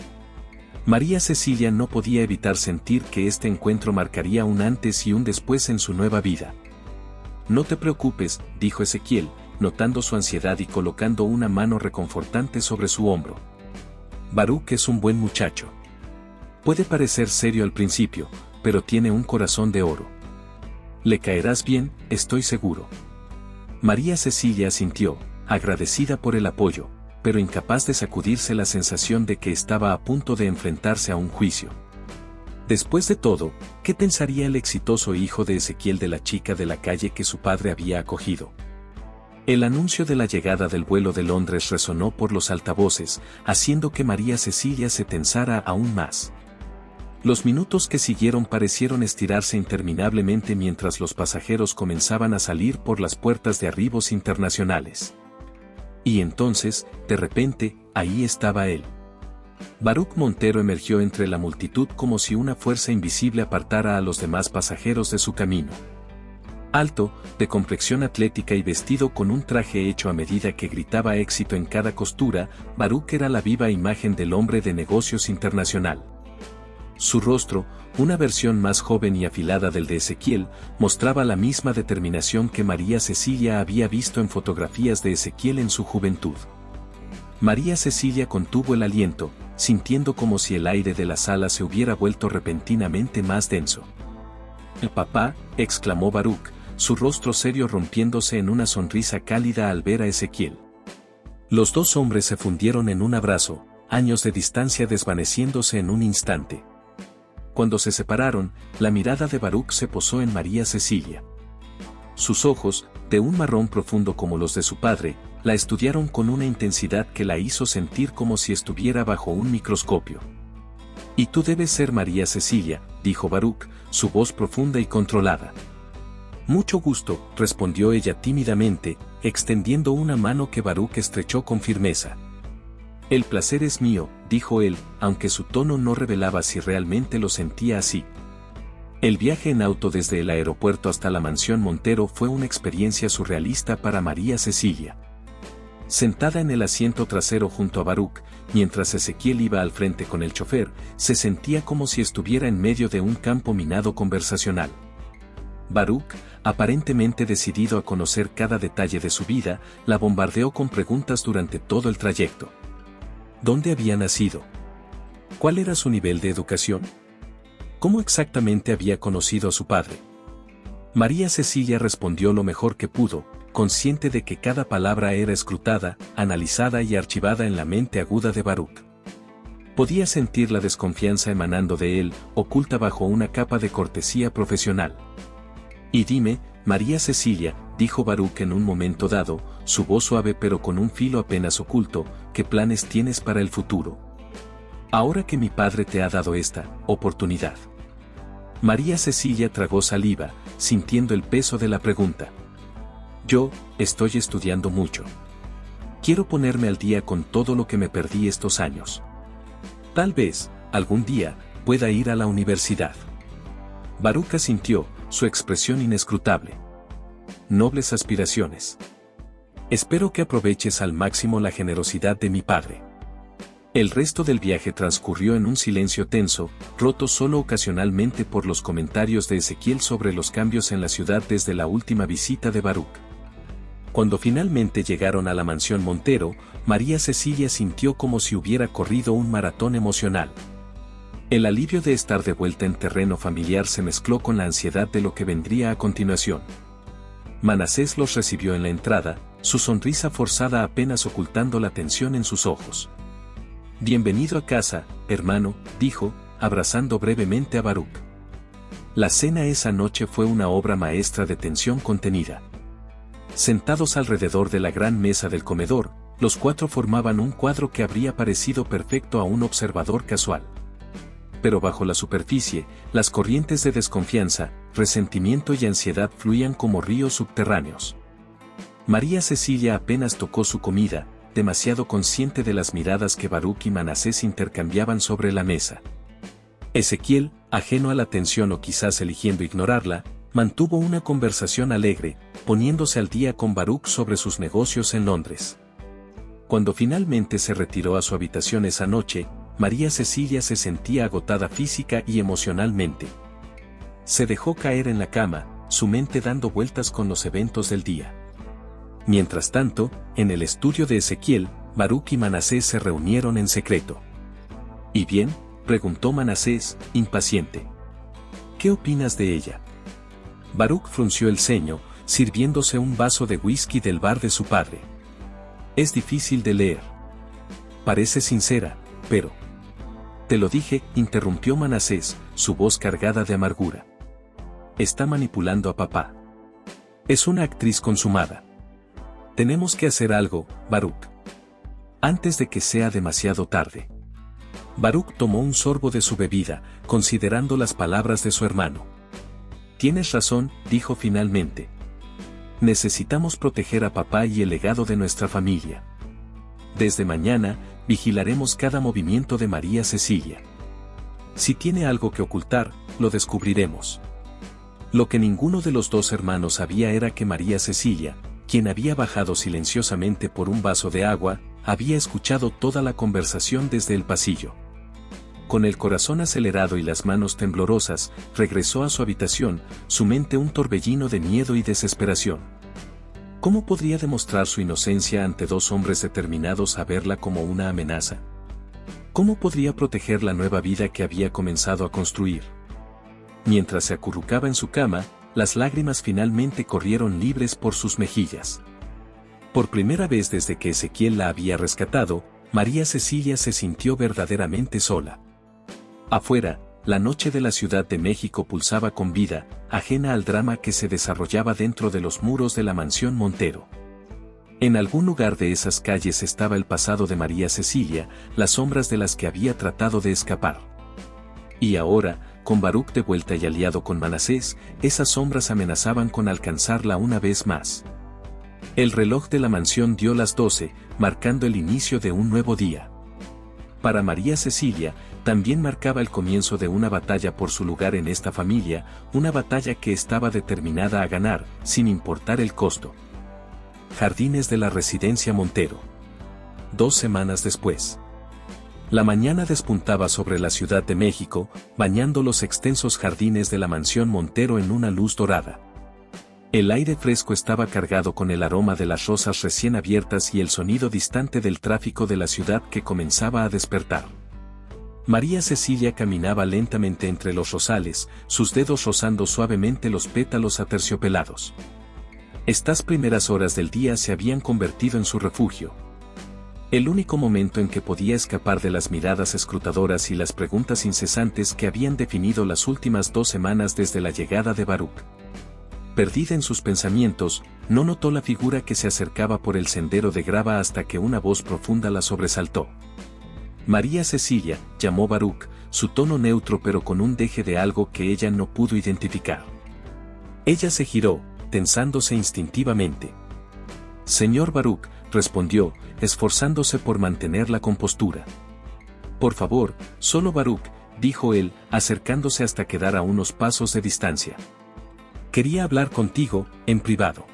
María Cecilia no podía evitar sentir que este encuentro marcaría un antes y un después en su nueva vida. «No te preocupes», dijo Ezequiel, notando su ansiedad y colocando una mano reconfortante sobre su hombro. «Baruch es un buen muchacho. Puede parecer serio al principio, pero tiene un corazón de oro. Le caerás bien, estoy seguro». María Cecilia asintió, agradecida por el apoyo, pero incapaz de sacudirse la sensación de que estaba a punto de enfrentarse a un juicio. Después de todo, ¿qué pensaría el exitoso hijo de Ezequiel de la chica de la calle que su padre había acogido? El anuncio de la llegada del vuelo de Londres resonó por los altavoces, haciendo que María Cecilia se tensara aún más. Los minutos que siguieron parecieron estirarse interminablemente mientras los pasajeros comenzaban a salir por las puertas de arribos internacionales. Y entonces, de repente, ahí estaba él. Baruch Montero emergió entre la multitud como si una fuerza invisible apartara a los demás pasajeros de su camino. Alto, de complexión atlética y vestido con un traje hecho a medida que gritaba éxito en cada costura, Baruch era la viva imagen del hombre de negocios internacional. Su rostro, una versión más joven y afilada del de Ezequiel, mostraba la misma determinación que María Cecilia había visto en fotografías de Ezequiel en su juventud. María Cecilia contuvo el aliento, sintiendo como si el aire de la sala se hubiera vuelto repentinamente más denso. «El papá», exclamó Baruch, su rostro serio rompiéndose en una sonrisa cálida al ver a Ezequiel. Los dos hombres se fundieron en un abrazo, años de distancia desvaneciéndose en un instante. Cuando se separaron, la mirada de Baruch se posó en María Cecilia. Sus ojos, de un marrón profundo como los de su padre, la estudiaron con una intensidad que la hizo sentir como si estuviera bajo un microscopio. «Y tú debes ser María Cecilia», dijo Baruch, su voz profunda y controlada. «Mucho gusto», respondió ella tímidamente, extendiendo una mano que Baruch estrechó con firmeza. «El placer es mío», dijo él, aunque su tono no revelaba si realmente lo sentía así. El viaje en auto desde el aeropuerto hasta la mansión Montero fue una experiencia surrealista para María Cecilia. Sentada en el asiento trasero junto a Baruch, mientras Ezequiel iba al frente con el chofer, se sentía como si estuviera en medio de un campo minado conversacional. Baruch, aparentemente decidido a conocer cada detalle de su vida, la bombardeó con preguntas durante todo el trayecto. ¿Dónde había nacido? ¿Cuál era su nivel de educación? ¿Cómo exactamente había conocido a su padre? María Cecilia respondió lo mejor que pudo, consciente de que cada palabra era escrutada, analizada y archivada en la mente aguda de Baruch. Podía sentir la desconfianza emanando de él, oculta bajo una capa de cortesía profesional. «Y dime, María Cecilia», dijo Baruch en un momento dado, su voz suave pero con un filo apenas oculto, «¿qué planes tienes para el futuro? Ahora que mi padre te ha dado esta oportunidad». María Cecilia tragó saliva, sintiendo el peso de la pregunta. «Yo, estoy estudiando mucho. Quiero ponerme al día con todo lo que me perdí estos años. Tal vez, algún día, pueda ir a la universidad». Baruch asintió, su expresión inescrutable. «Nobles aspiraciones. Espero que aproveches al máximo la generosidad de mi padre». El resto del viaje transcurrió en un silencio tenso, roto solo ocasionalmente por los comentarios de Ezequiel sobre los cambios en la ciudad desde la última visita de Baruch. Cuando finalmente llegaron a la mansión Montero, María Cecilia sintió como si hubiera corrido un maratón emocional. El alivio de estar de vuelta en terreno familiar se mezcló con la ansiedad de lo que vendría a continuación. Manasés los recibió en la entrada, su sonrisa forzada apenas ocultando la tensión en sus ojos. «Bienvenido a casa, hermano», dijo, abrazando brevemente a Baruch. La cena esa noche fue una obra maestra de tensión contenida. Sentados alrededor de la gran mesa del comedor, los cuatro formaban un cuadro que habría parecido perfecto a un observador casual. Pero bajo la superficie, las corrientes de desconfianza, resentimiento y ansiedad fluían como ríos subterráneos. María Cecilia apenas tocó su comida, demasiado consciente de las miradas que Baruch y Manasés intercambiaban sobre la mesa. Ezequiel, ajeno a la tensión o quizás eligiendo ignorarla, mantuvo una conversación alegre, poniéndose al día con Baruch sobre sus negocios en Londres. Cuando finalmente se retiró a su habitación esa noche, María Cecilia se sentía agotada física y emocionalmente. Se dejó caer en la cama, su mente dando vueltas con los eventos del día. Mientras tanto, en el estudio de Ezequiel, Baruch y Manasés se reunieron en secreto. «¿Y bien?», preguntó Manasés, impaciente. «¿Qué opinas de ella?». Baruch frunció el ceño, sirviéndose un vaso de whisky del bar de su padre. «Es difícil de leer. Parece sincera, pero...». «Te lo dije», interrumpió Manasés, su voz cargada de amargura. «Está manipulando a papá. Es una actriz consumada. Tenemos que hacer algo, Baruch. Antes de que sea demasiado tarde». Baruch tomó un sorbo de su bebida, considerando las palabras de su hermano. «Tienes razón», dijo finalmente. «Necesitamos proteger a papá y el legado de nuestra familia. Desde mañana, vigilaremos cada movimiento de María Cecilia. Si tiene algo que ocultar, lo descubriremos». Lo que ninguno de los dos hermanos sabía era que María Cecilia, quien había bajado silenciosamente por un vaso de agua, había escuchado toda la conversación desde el pasillo. Con el corazón acelerado y las manos temblorosas, regresó a su habitación, su mente un torbellino de miedo y desesperación. ¿Cómo podría demostrar su inocencia ante dos hombres determinados a verla como una amenaza? ¿Cómo podría proteger la nueva vida que había comenzado a construir? Mientras se acurrucaba en su cama, las lágrimas finalmente corrieron libres por sus mejillas. Por primera vez desde que Ezequiel la había rescatado, María Cecilia se sintió verdaderamente sola. Afuera, la noche de la Ciudad de México pulsaba con vida, ajena al drama que se desarrollaba dentro de los muros de la mansión Montero. En algún lugar de esas calles estaba el pasado de María Cecilia, las sombras de las que había tratado de escapar. Y ahora, con Baruch de vuelta y aliado con Manasés, esas sombras amenazaban con alcanzarla una vez más. El reloj de la mansión dio las 12, marcando el inicio de un nuevo día. Para María Cecilia, también marcaba el comienzo de una batalla por su lugar en esta familia, una batalla que estaba determinada a ganar, sin importar el costo. Jardines de la Residencia Montero. 2 semanas después. La mañana despuntaba sobre la Ciudad de México, bañando los extensos jardines de la mansión Montero en una luz dorada. El aire fresco estaba cargado con el aroma de las rosas recién abiertas y el sonido distante del tráfico de la ciudad que comenzaba a despertar. María Cecilia caminaba lentamente entre los rosales, sus dedos rozando suavemente los pétalos aterciopelados. Estas primeras horas del día se habían convertido en su refugio. El único momento en que podía escapar de las miradas escrutadoras y las preguntas incesantes que habían definido las últimas 2 semanas desde la llegada de Baruch. Perdida en sus pensamientos, no notó la figura que se acercaba por el sendero de grava hasta que una voz profunda la sobresaltó. María Cecilia, llamó Baruch, su tono neutro pero con un deje de algo que ella no pudo identificar. Ella se giró, tensándose instintivamente. Señor Baruch, respondió, esforzándose por mantener la compostura. Por favor, solo Baruch, dijo él, acercándose hasta quedar a unos pasos de distancia. Quería hablar contigo, en privado.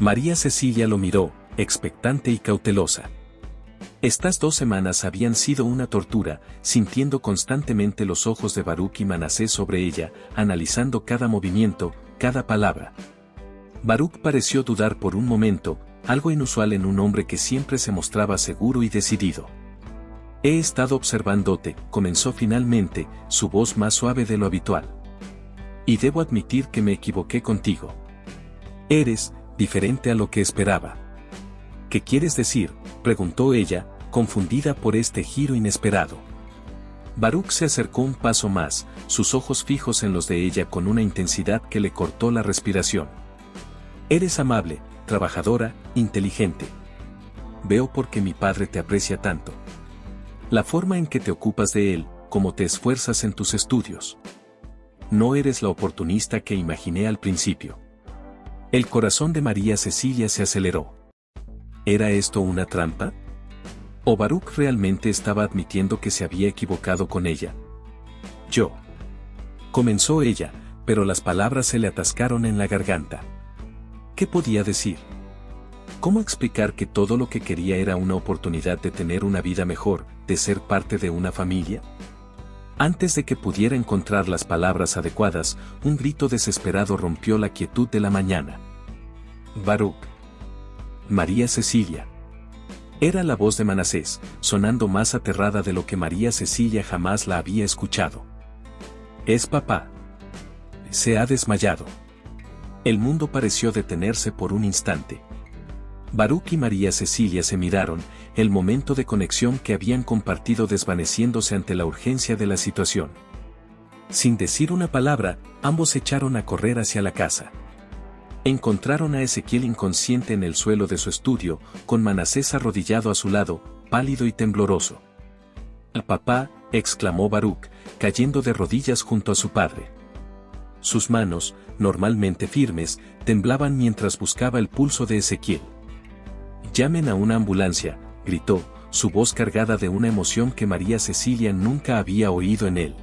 María Cecilia lo miró, expectante y cautelosa. Estas 2 semanas habían sido una tortura, sintiendo constantemente los ojos de Baruch y Manasés sobre ella, analizando cada movimiento, cada palabra. Baruch pareció dudar por un momento, algo inusual en un hombre que siempre se mostraba seguro y decidido. He estado observándote, comenzó finalmente, su voz más suave de lo habitual. Y debo admitir que me equivoqué contigo. Eres diferente a lo que esperaba. ¿Qué quieres decir?, preguntó ella, confundida por este giro inesperado. Baruch se acercó un paso más, sus ojos fijos en los de ella con una intensidad que le cortó la respiración. Eres amable, trabajadora, inteligente. Veo por qué mi padre te aprecia tanto. La forma en que te ocupas de él, cómo te esfuerzas en tus estudios. No eres la oportunista que imaginé al principio. El corazón de María Cecilia se aceleró. ¿Era esto una trampa? ¿O Baruch realmente estaba admitiendo que se había equivocado con ella? Yo. Comenzó ella, pero las palabras se le atascaron en la garganta. ¿Qué podía decir? ¿Cómo explicar que todo lo que quería era una oportunidad de tener una vida mejor, de ser parte de una familia? Antes de que pudiera encontrar las palabras adecuadas, un grito desesperado rompió la quietud de la mañana. Baruch. María Cecilia. Era la voz de Manasés, sonando más aterrada de lo que María Cecilia jamás la había escuchado. Es papá. Se ha desmayado. El mundo pareció detenerse por un instante. Baruch y María Cecilia se miraron, el momento de conexión que habían compartido desvaneciéndose ante la urgencia de la situación. Sin decir una palabra, ambos se echaron a correr hacia la casa. Encontraron a Ezequiel inconsciente en el suelo de su estudio, con Manasés arrodillado a su lado, pálido y tembloroso. «Papá», exclamó Baruch, cayendo de rodillas junto a su padre. Sus manos, normalmente firmes, temblaban mientras buscaba el pulso de Ezequiel. «Llamen a una ambulancia», gritó, su voz cargada de una emoción que María Cecilia nunca había oído en él.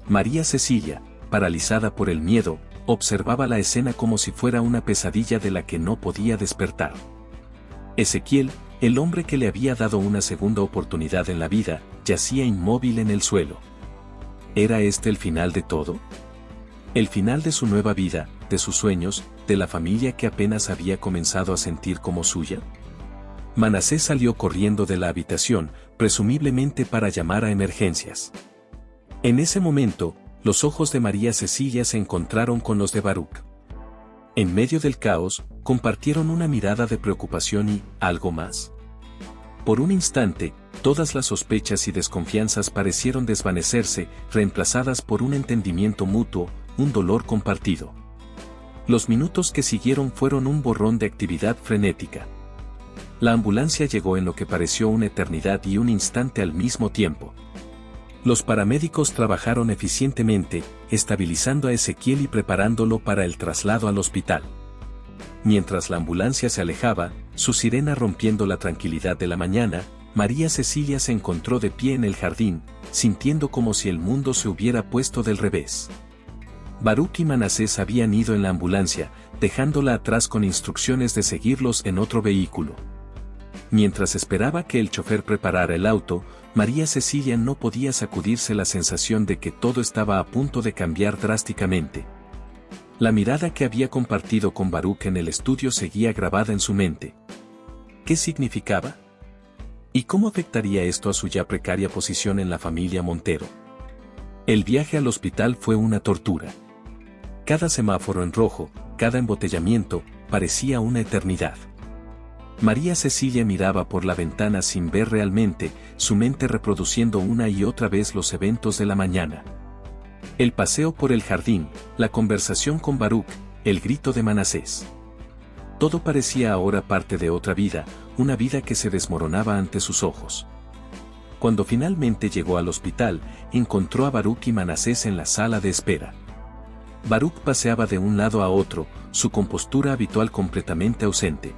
María Cecilia, paralizada por el miedo, observaba la escena como si fuera una pesadilla de la que no podía despertar. Ezequiel, el hombre que le había dado una segunda oportunidad en la vida, yacía inmóvil en el suelo. ¿Era este el final de todo? El final de su nueva vida, de sus sueños, de la familia que apenas había comenzado a sentir como suya. Manasés salió corriendo de la habitación, presumiblemente para llamar a emergencias. En ese momento, los ojos de María Cecilia se encontraron con los de Baruch. En medio del caos, compartieron una mirada de preocupación y, algo más. Por un instante, todas las sospechas y desconfianzas parecieron desvanecerse, reemplazadas por un entendimiento mutuo, un dolor compartido. Los minutos que siguieron fueron un borrón de actividad frenética. La ambulancia llegó en lo que pareció una eternidad y un instante al mismo tiempo. Los paramédicos trabajaron eficientemente, estabilizando a Ezequiel y preparándolo para el traslado al hospital. Mientras la ambulancia se alejaba, su sirena rompiendo la tranquilidad de la mañana, María Cecilia se encontró de pie en el jardín, sintiendo como si el mundo se hubiera puesto del revés. Baruch y Manasés habían ido en la ambulancia, dejándola atrás con instrucciones de seguirlos en otro vehículo. Mientras esperaba que el chofer preparara el auto, María Cecilia no podía sacudirse la sensación de que todo estaba a punto de cambiar drásticamente. La mirada que había compartido con Baruch en el estudio seguía grabada en su mente. ¿Qué significaba? ¿Y cómo afectaría esto a su ya precaria posición en la familia Montero? El viaje al hospital fue una tortura. Cada semáforo en rojo, cada embotellamiento, parecía una eternidad. María Cecilia miraba por la ventana sin ver realmente, su mente reproduciendo una y otra vez los eventos de la mañana. El paseo por el jardín, la conversación con Baruch, el grito de Manasés. Todo parecía ahora parte de otra vida, una vida que se desmoronaba ante sus ojos. Cuando finalmente llegó al hospital, encontró a Baruch y Manasés en la sala de espera. Baruch paseaba de un lado a otro, su compostura habitual completamente ausente.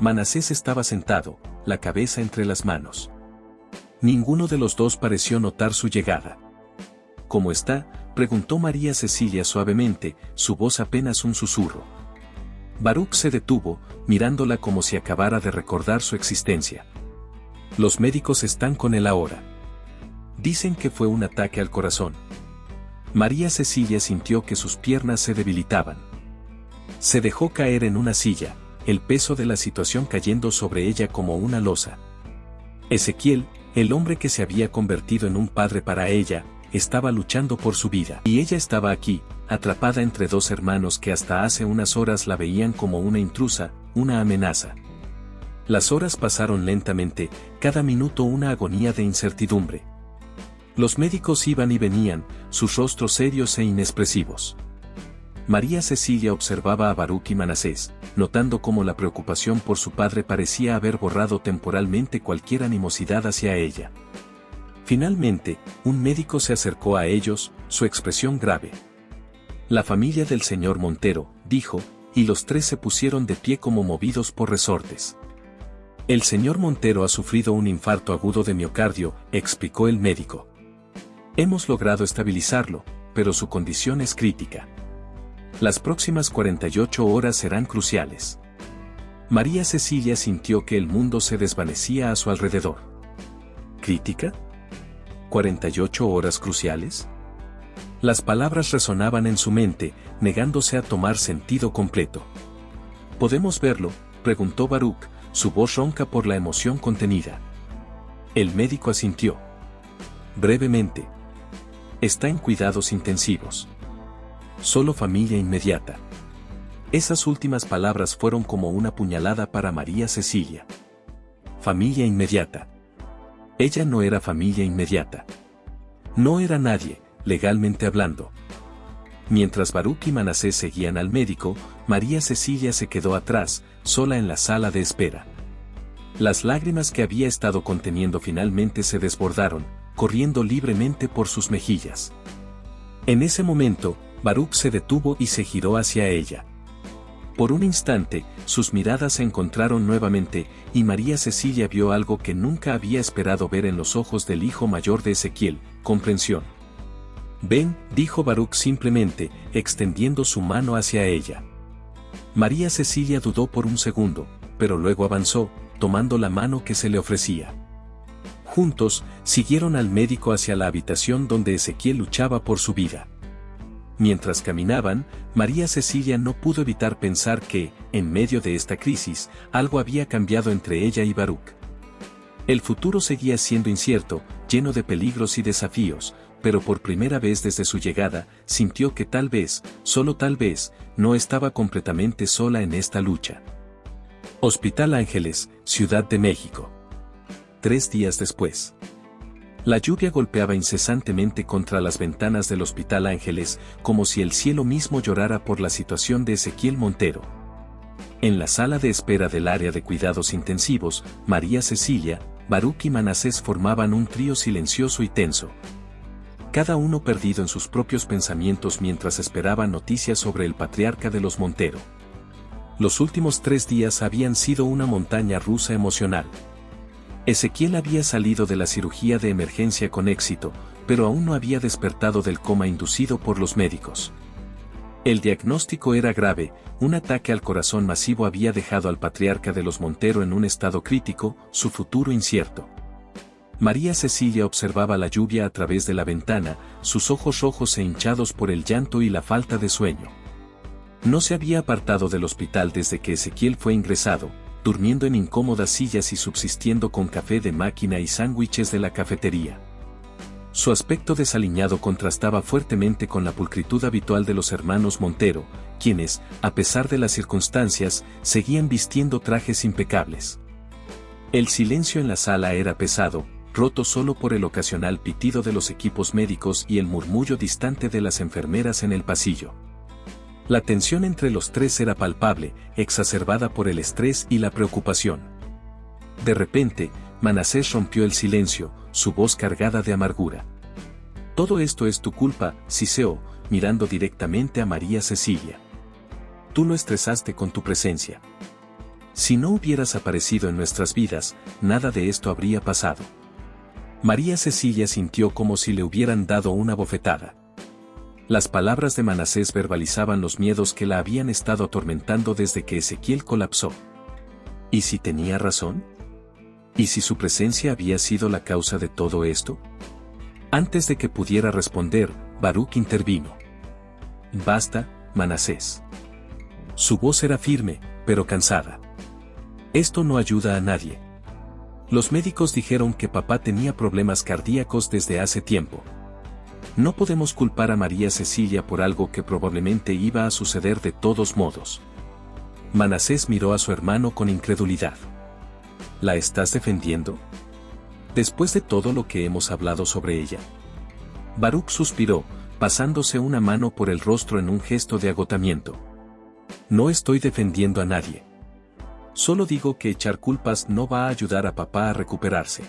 Manasés estaba sentado, la cabeza entre las manos. Ninguno de los dos pareció notar su llegada. ¿Cómo está?, preguntó María Cecilia suavemente, su voz apenas un susurro. Baruch se detuvo, mirándola como si acabara de recordar su existencia. Los médicos están con él ahora. Dicen que fue un ataque al corazón. María Cecilia sintió que sus piernas se debilitaban. Se dejó caer en una silla, el peso de la situación cayendo sobre ella como una losa. Ezequiel, el hombre que se había convertido en un padre para ella, estaba luchando por su vida. Y ella estaba aquí, atrapada entre dos hermanos que hasta hace unas horas la veían como una intrusa, una amenaza. Las horas pasaron lentamente, cada minuto una agonía de incertidumbre. Los médicos iban y venían, sus rostros serios e inexpresivos. María Cecilia observaba a Baruch y Manasés, notando cómo la preocupación por su padre parecía haber borrado temporalmente cualquier animosidad hacia ella. Finalmente, un médico se acercó a ellos, su expresión grave. La familia del señor Montero, dijo, y los tres se pusieron de pie como movidos por resortes. El señor Montero ha sufrido un infarto agudo de miocardio, explicó el médico. Hemos logrado estabilizarlo, pero su condición es crítica. Las próximas 48 horas serán cruciales. María Cecilia sintió que el mundo se desvanecía a su alrededor. ¿Crítica? ¿48 horas cruciales? Las palabras resonaban en su mente, negándose a tomar sentido completo. ¿Podemos verlo?, preguntó Baruch, su voz ronca por la emoción contenida. El médico asintió. Brevemente. Está en cuidados intensivos. Solo familia inmediata. Esas últimas palabras fueron como una puñalada para María Cecilia. Familia inmediata. Ella no era familia inmediata. No era nadie, legalmente hablando. Mientras Baruch y Manasés seguían al médico, María Cecilia se quedó atrás, sola en la sala de espera. Las lágrimas que había estado conteniendo finalmente se desbordaron, corriendo libremente por sus mejillas. En ese momento, Baruch se detuvo y se giró hacia ella. Por un instante, sus miradas se encontraron nuevamente, y María Cecilia vio algo que nunca había esperado ver en los ojos del hijo mayor de Ezequiel: comprensión. Ven, dijo Baruch simplemente, extendiendo su mano hacia ella. María Cecilia dudó por un segundo, pero luego avanzó, tomando la mano que se le ofrecía. Juntos, siguieron al médico hacia la habitación donde Ezequiel luchaba por su vida. Mientras caminaban, María Cecilia no pudo evitar pensar que, en medio de esta crisis, algo había cambiado entre ella y Baruch. El futuro seguía siendo incierto, lleno de peligros y desafíos, pero por primera vez desde su llegada, sintió que tal vez, solo tal vez, no estaba completamente sola en esta lucha. Hospital Ángeles, Ciudad de México. 3 días después. La lluvia golpeaba incesantemente contra las ventanas del Hospital Ángeles, como si el cielo mismo llorara por la situación de Ezequiel Montero. En la sala de espera del área de cuidados intensivos, María Cecilia, Baruch y Manasés formaban un trío silencioso y tenso. Cada uno perdido en sus propios pensamientos mientras esperaban noticias sobre el patriarca de los Montero. Los últimos 3 días habían sido una montaña rusa emocional. Ezequiel había salido de la cirugía de emergencia con éxito, pero aún no había despertado del coma inducido por los médicos. El diagnóstico era grave, un ataque al corazón masivo había dejado al patriarca de los Montero en un estado crítico, su futuro incierto. María Cecilia observaba la lluvia a través de la ventana, sus ojos rojos e hinchados por el llanto y la falta de sueño. No se había apartado del hospital desde que Ezequiel fue ingresado, durmiendo en incómodas sillas y subsistiendo con café de máquina y sándwiches de la cafetería. Su aspecto desaliñado contrastaba fuertemente con la pulcritud habitual de los hermanos Montero, quienes, a pesar de las circunstancias, seguían vistiendo trajes impecables. El silencio en la sala era pesado, roto solo por el ocasional pitido de los equipos médicos y el murmullo distante de las enfermeras en el pasillo. La tensión entre los tres era palpable, exacerbada por el estrés y la preocupación. De repente, Manasés rompió el silencio, su voz cargada de amargura. Todo esto es tu culpa, siseó, mirando directamente a María Cecilia. Tú lo estresaste con tu presencia. Si no hubieras aparecido en nuestras vidas, nada de esto habría pasado. María Cecilia sintió como si le hubieran dado una bofetada. Las palabras de Manasés verbalizaban los miedos que la habían estado atormentando desde que Ezequiel colapsó. ¿Y si tenía razón? ¿Y si su presencia había sido la causa de todo esto? Antes de que pudiera responder, Baruch intervino. Basta, Manasés. Su voz era firme, pero cansada. Esto no ayuda a nadie. Los médicos dijeron que papá tenía problemas cardíacos desde hace tiempo. No podemos culpar a María Cecilia por algo que probablemente iba a suceder de todos modos. Manasés miró a su hermano con incredulidad. ¿La estás defendiendo? Después de todo lo que hemos hablado sobre ella. Baruch suspiró, pasándose una mano por el rostro en un gesto de agotamiento. No estoy defendiendo a nadie. Solo digo que echar culpas no va a ayudar a papá a recuperarse.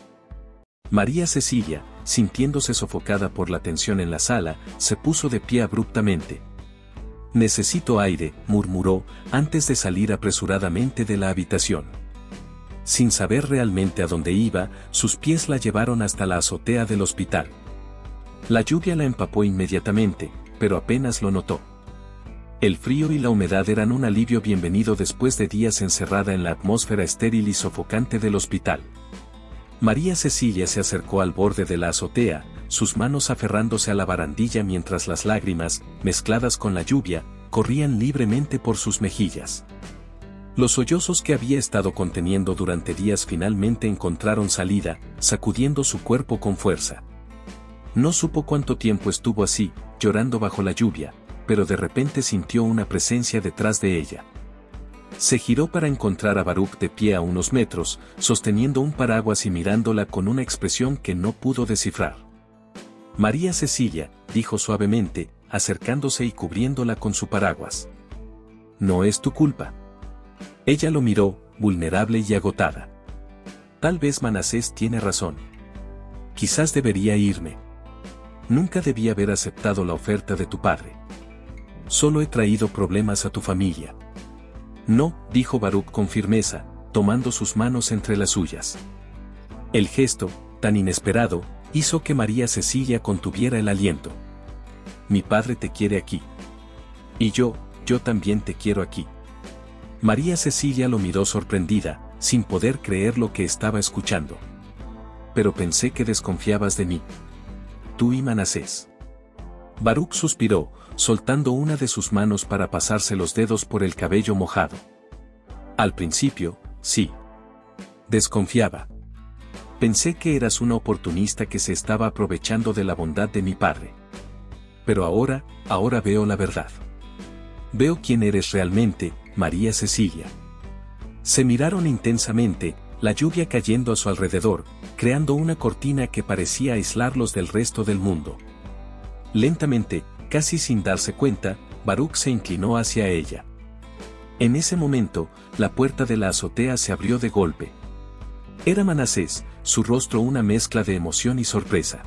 María Cecilia, sintiéndose sofocada por la tensión en la sala, se puso de pie abruptamente. Necesito aire, murmuró, antes de salir apresuradamente de la habitación. Sin saber realmente a dónde iba, sus pies la llevaron hasta la azotea del hospital. La lluvia la empapó inmediatamente, pero apenas lo notó. El frío y la humedad eran un alivio bienvenido después de días encerrada en la atmósfera estéril y sofocante del hospital. María Cecilia se acercó al borde de la azotea, sus manos aferrándose a la barandilla mientras las lágrimas, mezcladas con la lluvia, corrían libremente por sus mejillas. Los sollozos que había estado conteniendo durante días finalmente encontraron salida, sacudiendo su cuerpo con fuerza. No supo cuánto tiempo estuvo así, llorando bajo la lluvia, pero de repente sintió una presencia detrás de ella. Se giró para encontrar a Baruch de pie a unos metros, sosteniendo un paraguas y mirándola con una expresión que no pudo descifrar. María Cecilia, dijo suavemente, acercándose y cubriéndola con su paraguas. No es tu culpa. Ella lo miró, vulnerable y agotada. Tal vez Manasés tiene razón. Quizás debería irme. Nunca debí haber aceptado la oferta de tu padre. Solo he traído problemas a tu familia. No, dijo Baruch con firmeza, tomando sus manos entre las suyas. El gesto, tan inesperado, hizo que María Cecilia contuviera el aliento. mi padre te quiere aquí. Y yo también te quiero aquí. María Cecilia lo miró sorprendida, sin poder creer lo que estaba escuchando. Pero pensé que desconfiabas de mí. Tú y Manasés. Baruch suspiró, soltando una de sus manos para pasarse los dedos por el cabello mojado. Al principio, sí. Desconfiaba. Pensé que eras una oportunista que se estaba aprovechando de la bondad de mi padre. Pero ahora veo la verdad. Veo quién eres realmente, María Cecilia. Se miraron intensamente, la lluvia cayendo a su alrededor, creando una cortina que parecía aislarlos del resto del mundo. Lentamente, casi sin darse cuenta, Baruch se inclinó hacia ella. En ese momento, la puerta de la azotea se abrió de golpe. Era Manasés, su rostro una mezcla de emoción y sorpresa.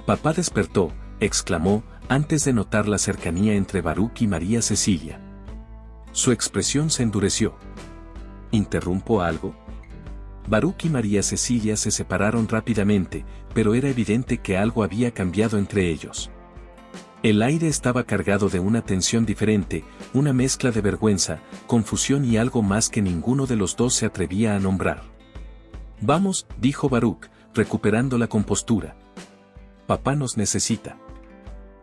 Papá despertó, exclamó, antes de notar la cercanía entre Baruch y María Cecilia. Su expresión se endureció. ¿Interrumpo algo? Baruch y María Cecilia se separaron rápidamente, pero era evidente que algo había cambiado entre ellos. El aire estaba cargado de una tensión diferente, una mezcla de vergüenza, confusión y algo más que ninguno de los dos se atrevía a nombrar. Vamos, dijo Baruch, recuperando la compostura. Papá nos necesita.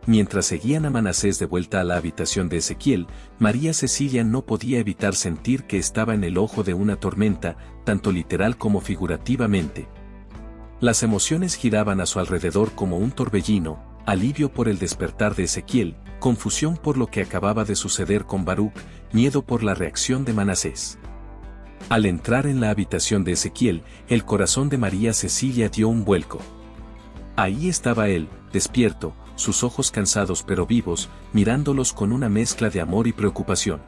Mientras seguían a Manasés de vuelta a la habitación de Ezequiel, María Cecilia no podía evitar sentir que estaba en el ojo de una tormenta, tanto literal como figurativamente. Las emociones giraban a su alrededor como un torbellino, alivio por el despertar de Ezequiel, confusión por lo que acababa de suceder con Baruch, miedo por la reacción de Manasés. Al entrar en la habitación de Ezequiel, el corazón de María Cecilia dio un vuelco. Ahí estaba él, despierto, sus ojos cansados pero vivos, mirándolos con una mezcla de amor y preocupación.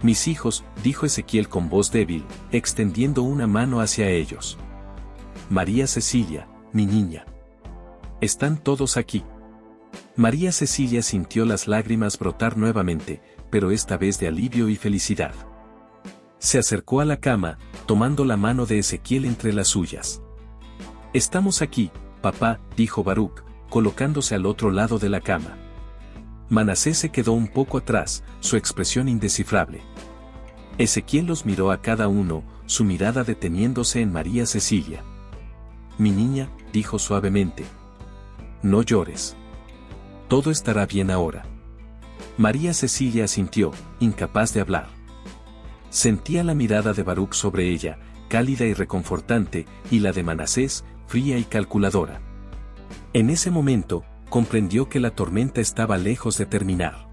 Mis hijos, dijo Ezequiel con voz débil, extendiendo una mano hacia ellos. María Cecilia, mi niña. Están todos aquí. María Cecilia sintió las lágrimas brotar nuevamente, pero esta vez de alivio y felicidad. Se acercó a la cama, tomando la mano de Ezequiel entre las suyas. Estamos aquí, papá, dijo Baruch, colocándose al otro lado de la cama. Manasés se quedó un poco atrás, su expresión indescifrable. Ezequiel los miró a cada uno, su mirada deteniéndose en María Cecilia. Mi niña, dijo suavemente. No llores. Todo estará bien ahora. María Cecilia asintió, incapaz de hablar. Sentía la mirada de Baruch sobre ella, cálida y reconfortante, y la de Manasés, fría y calculadora. En ese momento, comprendió que la tormenta estaba lejos de terminar.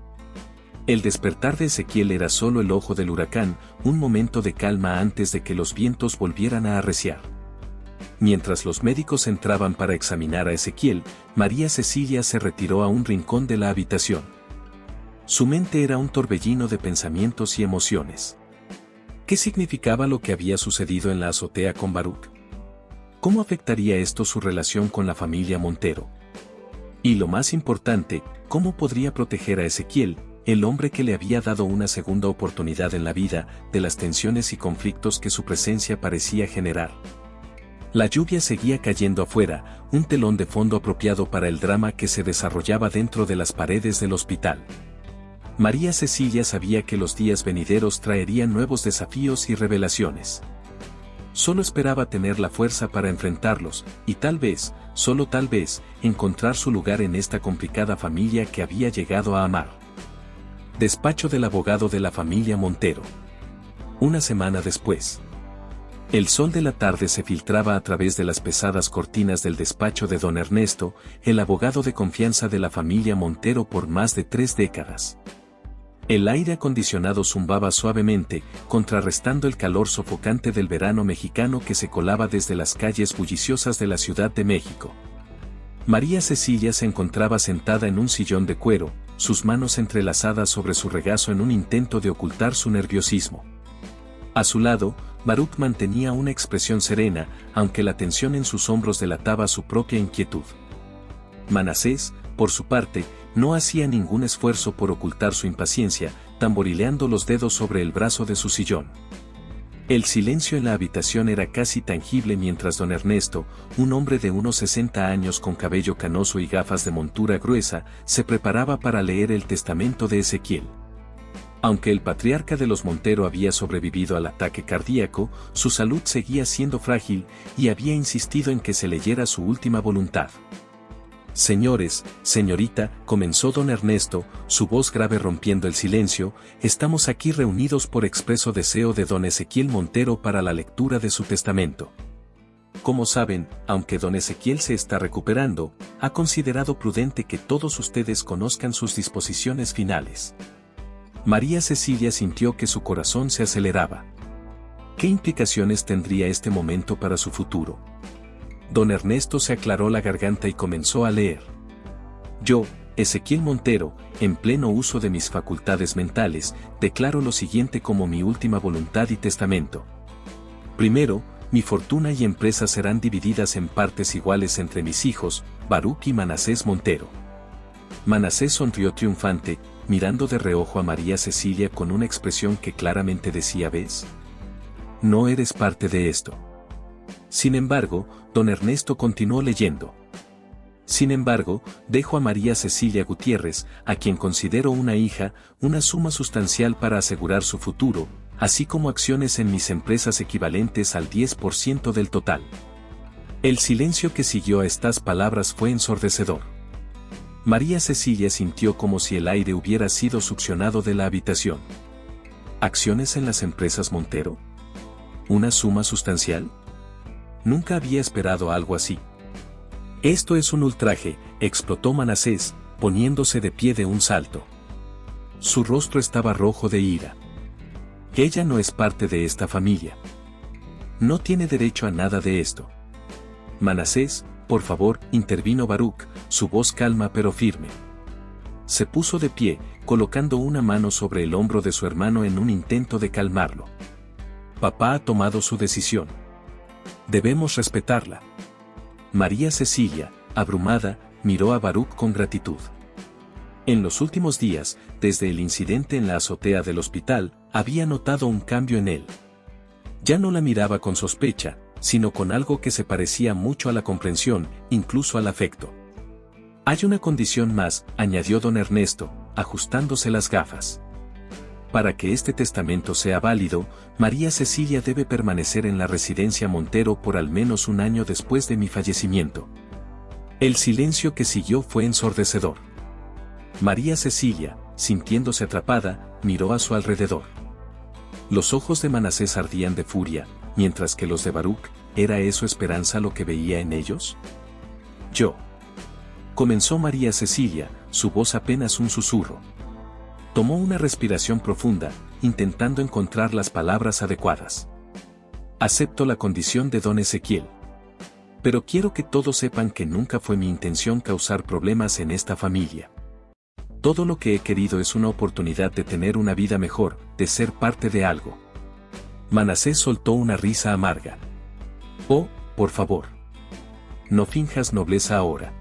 El despertar de Ezequiel era solo el ojo del huracán, un momento de calma antes de que los vientos volvieran a arreciar. Mientras los médicos entraban para examinar a Ezequiel, María Cecilia se retiró a un rincón de la habitación. Su mente era un torbellino de pensamientos y emociones. ¿Qué significaba lo que había sucedido en la azotea con Baruch? ¿Cómo afectaría esto su relación con la familia Montero? Y lo más importante, ¿cómo podría proteger a Ezequiel, el hombre que le había dado una segunda oportunidad en la vida, de las tensiones y conflictos que su presencia parecía generar? La lluvia seguía cayendo afuera, un telón de fondo apropiado para el drama que se desarrollaba dentro de las paredes del hospital. María Cecilia sabía que los días venideros traerían nuevos desafíos y revelaciones. Solo esperaba tener la fuerza para enfrentarlos, y tal vez, solo tal vez, encontrar su lugar en esta complicada familia que había llegado a amar. Despacho del abogado de la familia Montero. Una semana después. El sol de la tarde se filtraba a través de las pesadas cortinas del despacho de don Ernesto, el abogado de confianza de la familia Montero por más de 3 décadas. El aire acondicionado zumbaba suavemente, contrarrestando el calor sofocante del verano mexicano que se colaba desde las calles bulliciosas de la Ciudad de México. María Cecilia se encontraba sentada en un sillón de cuero, sus manos entrelazadas sobre su regazo en un intento de ocultar su nerviosismo. A su lado, Baruch mantenía una expresión serena, aunque la tensión en sus hombros delataba su propia inquietud. Manasés, por su parte, no hacía ningún esfuerzo por ocultar su impaciencia, tamborileando los dedos sobre el brazo de su sillón. El silencio en la habitación era casi tangible mientras don Ernesto, un hombre de unos 60 años con cabello canoso y gafas de montura gruesa, se preparaba para leer el testamento de Ezequiel. Aunque el patriarca de los Montero había sobrevivido al ataque cardíaco, su salud seguía siendo frágil y había insistido en que se leyera su última voluntad. Señores, señorita, comenzó don Ernesto, su voz grave rompiendo el silencio, estamos aquí reunidos por expreso deseo de don Ezequiel Montero para la lectura de su testamento. Como saben, aunque don Ezequiel se está recuperando, ha considerado prudente que todos ustedes conozcan sus disposiciones finales. María Cecilia sintió que su corazón se aceleraba. ¿Qué implicaciones tendría este momento para su futuro? Don Ernesto se aclaró la garganta y comenzó a leer. Yo, Ezequiel Montero, en pleno uso de mis facultades mentales, declaro lo siguiente como mi última voluntad y testamento. Primero, mi fortuna y empresa serán divididas en partes iguales entre mis hijos, Baruch y Manasés Montero. Manasés sonrió triunfante, mirando de reojo a María Cecilia con una expresión que claramente decía: ¿ves? No eres parte de esto. Sin embargo, don Ernesto continuó leyendo. Sin embargo, dejo a María Cecilia Gutiérrez, a quien considero una hija, una suma sustancial para asegurar su futuro, así como acciones en mis empresas equivalentes al 10% del total. El silencio que siguió a estas palabras fue ensordecedor. María Cecilia sintió como si el aire hubiera sido succionado de la habitación. ¿Acciones en las empresas Montero? ¿Una suma sustancial? Nunca había esperado algo así. Esto es un ultraje, explotó Manasés, poniéndose de pie de un salto. Su rostro estaba rojo de ira. Ella no es parte de esta familia. No tiene derecho a nada de esto. Manasés, por favor, intervino Baruch, su voz calma pero firme. Se puso de pie, colocando una mano sobre el hombro de su hermano en un intento de calmarlo. Papá ha tomado su decisión. Debemos respetarla. María Cecilia, abrumada, miró a Baruch con gratitud. En los últimos días, desde el incidente en la azotea del hospital, había notado un cambio en él. Ya no la miraba con sospecha, sino con algo que se parecía mucho a la comprensión, incluso al afecto. Hay una condición más, añadió don Ernesto, ajustándose las gafas. Para que este testamento sea válido, María Cecilia debe permanecer en la residencia Montero por al menos un año después de mi fallecimiento. El silencio que siguió fue ensordecedor. María Cecilia, sintiéndose atrapada, miró a su alrededor. Los ojos de Manasés ardían de furia, mientras que los de Baruch, ¿era eso esperanza lo que veía en ellos? Yo. Comenzó María Cecilia, su voz apenas un susurro. Tomó una respiración profunda, intentando encontrar las palabras adecuadas. Acepto la condición de don Ezequiel. Pero quiero que todos sepan que nunca fue mi intención causar problemas en esta familia. Todo lo que he querido es una oportunidad de tener una vida mejor, de ser parte de algo. Manasés soltó una risa amarga. Oh, por favor. No finjas nobleza ahora.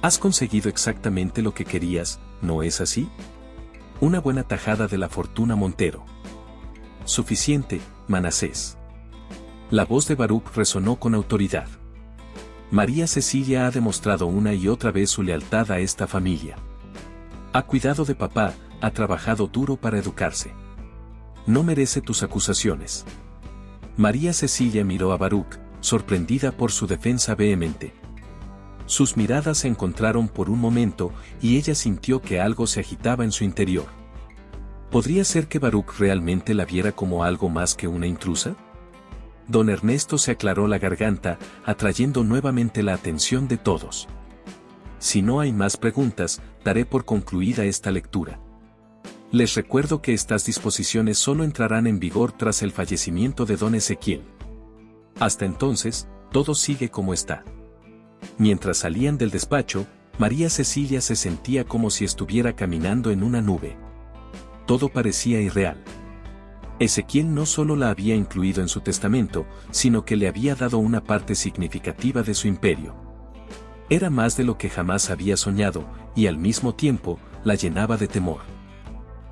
Has conseguido exactamente lo que querías, ¿no es así? Una buena tajada de la fortuna Montero. Suficiente, Manasés. La voz de Baruch resonó con autoridad. María Cecilia ha demostrado una y otra vez su lealtad a esta familia. Ha cuidado de papá, ha trabajado duro para educarse. No merece tus acusaciones. María Cecilia miró a Baruch, sorprendida por su defensa vehemente. Sus miradas se encontraron por un momento y ella sintió que algo se agitaba en su interior. ¿Podría ser que Baruch realmente la viera como algo más que una intrusa? Don Ernesto se aclaró la garganta, atrayendo nuevamente la atención de todos. Si no hay más preguntas, daré por concluida esta lectura. Les recuerdo que estas disposiciones solo entrarán en vigor tras el fallecimiento de don Ezequiel. Hasta entonces, todo sigue como está. Mientras salían del despacho, María Cecilia se sentía como si estuviera caminando en una nube. Todo parecía irreal. Ezequiel no solo la había incluido en su testamento, sino que le había dado una parte significativa de su imperio. Era más de lo que jamás había soñado, y al mismo tiempo, la llenaba de temor.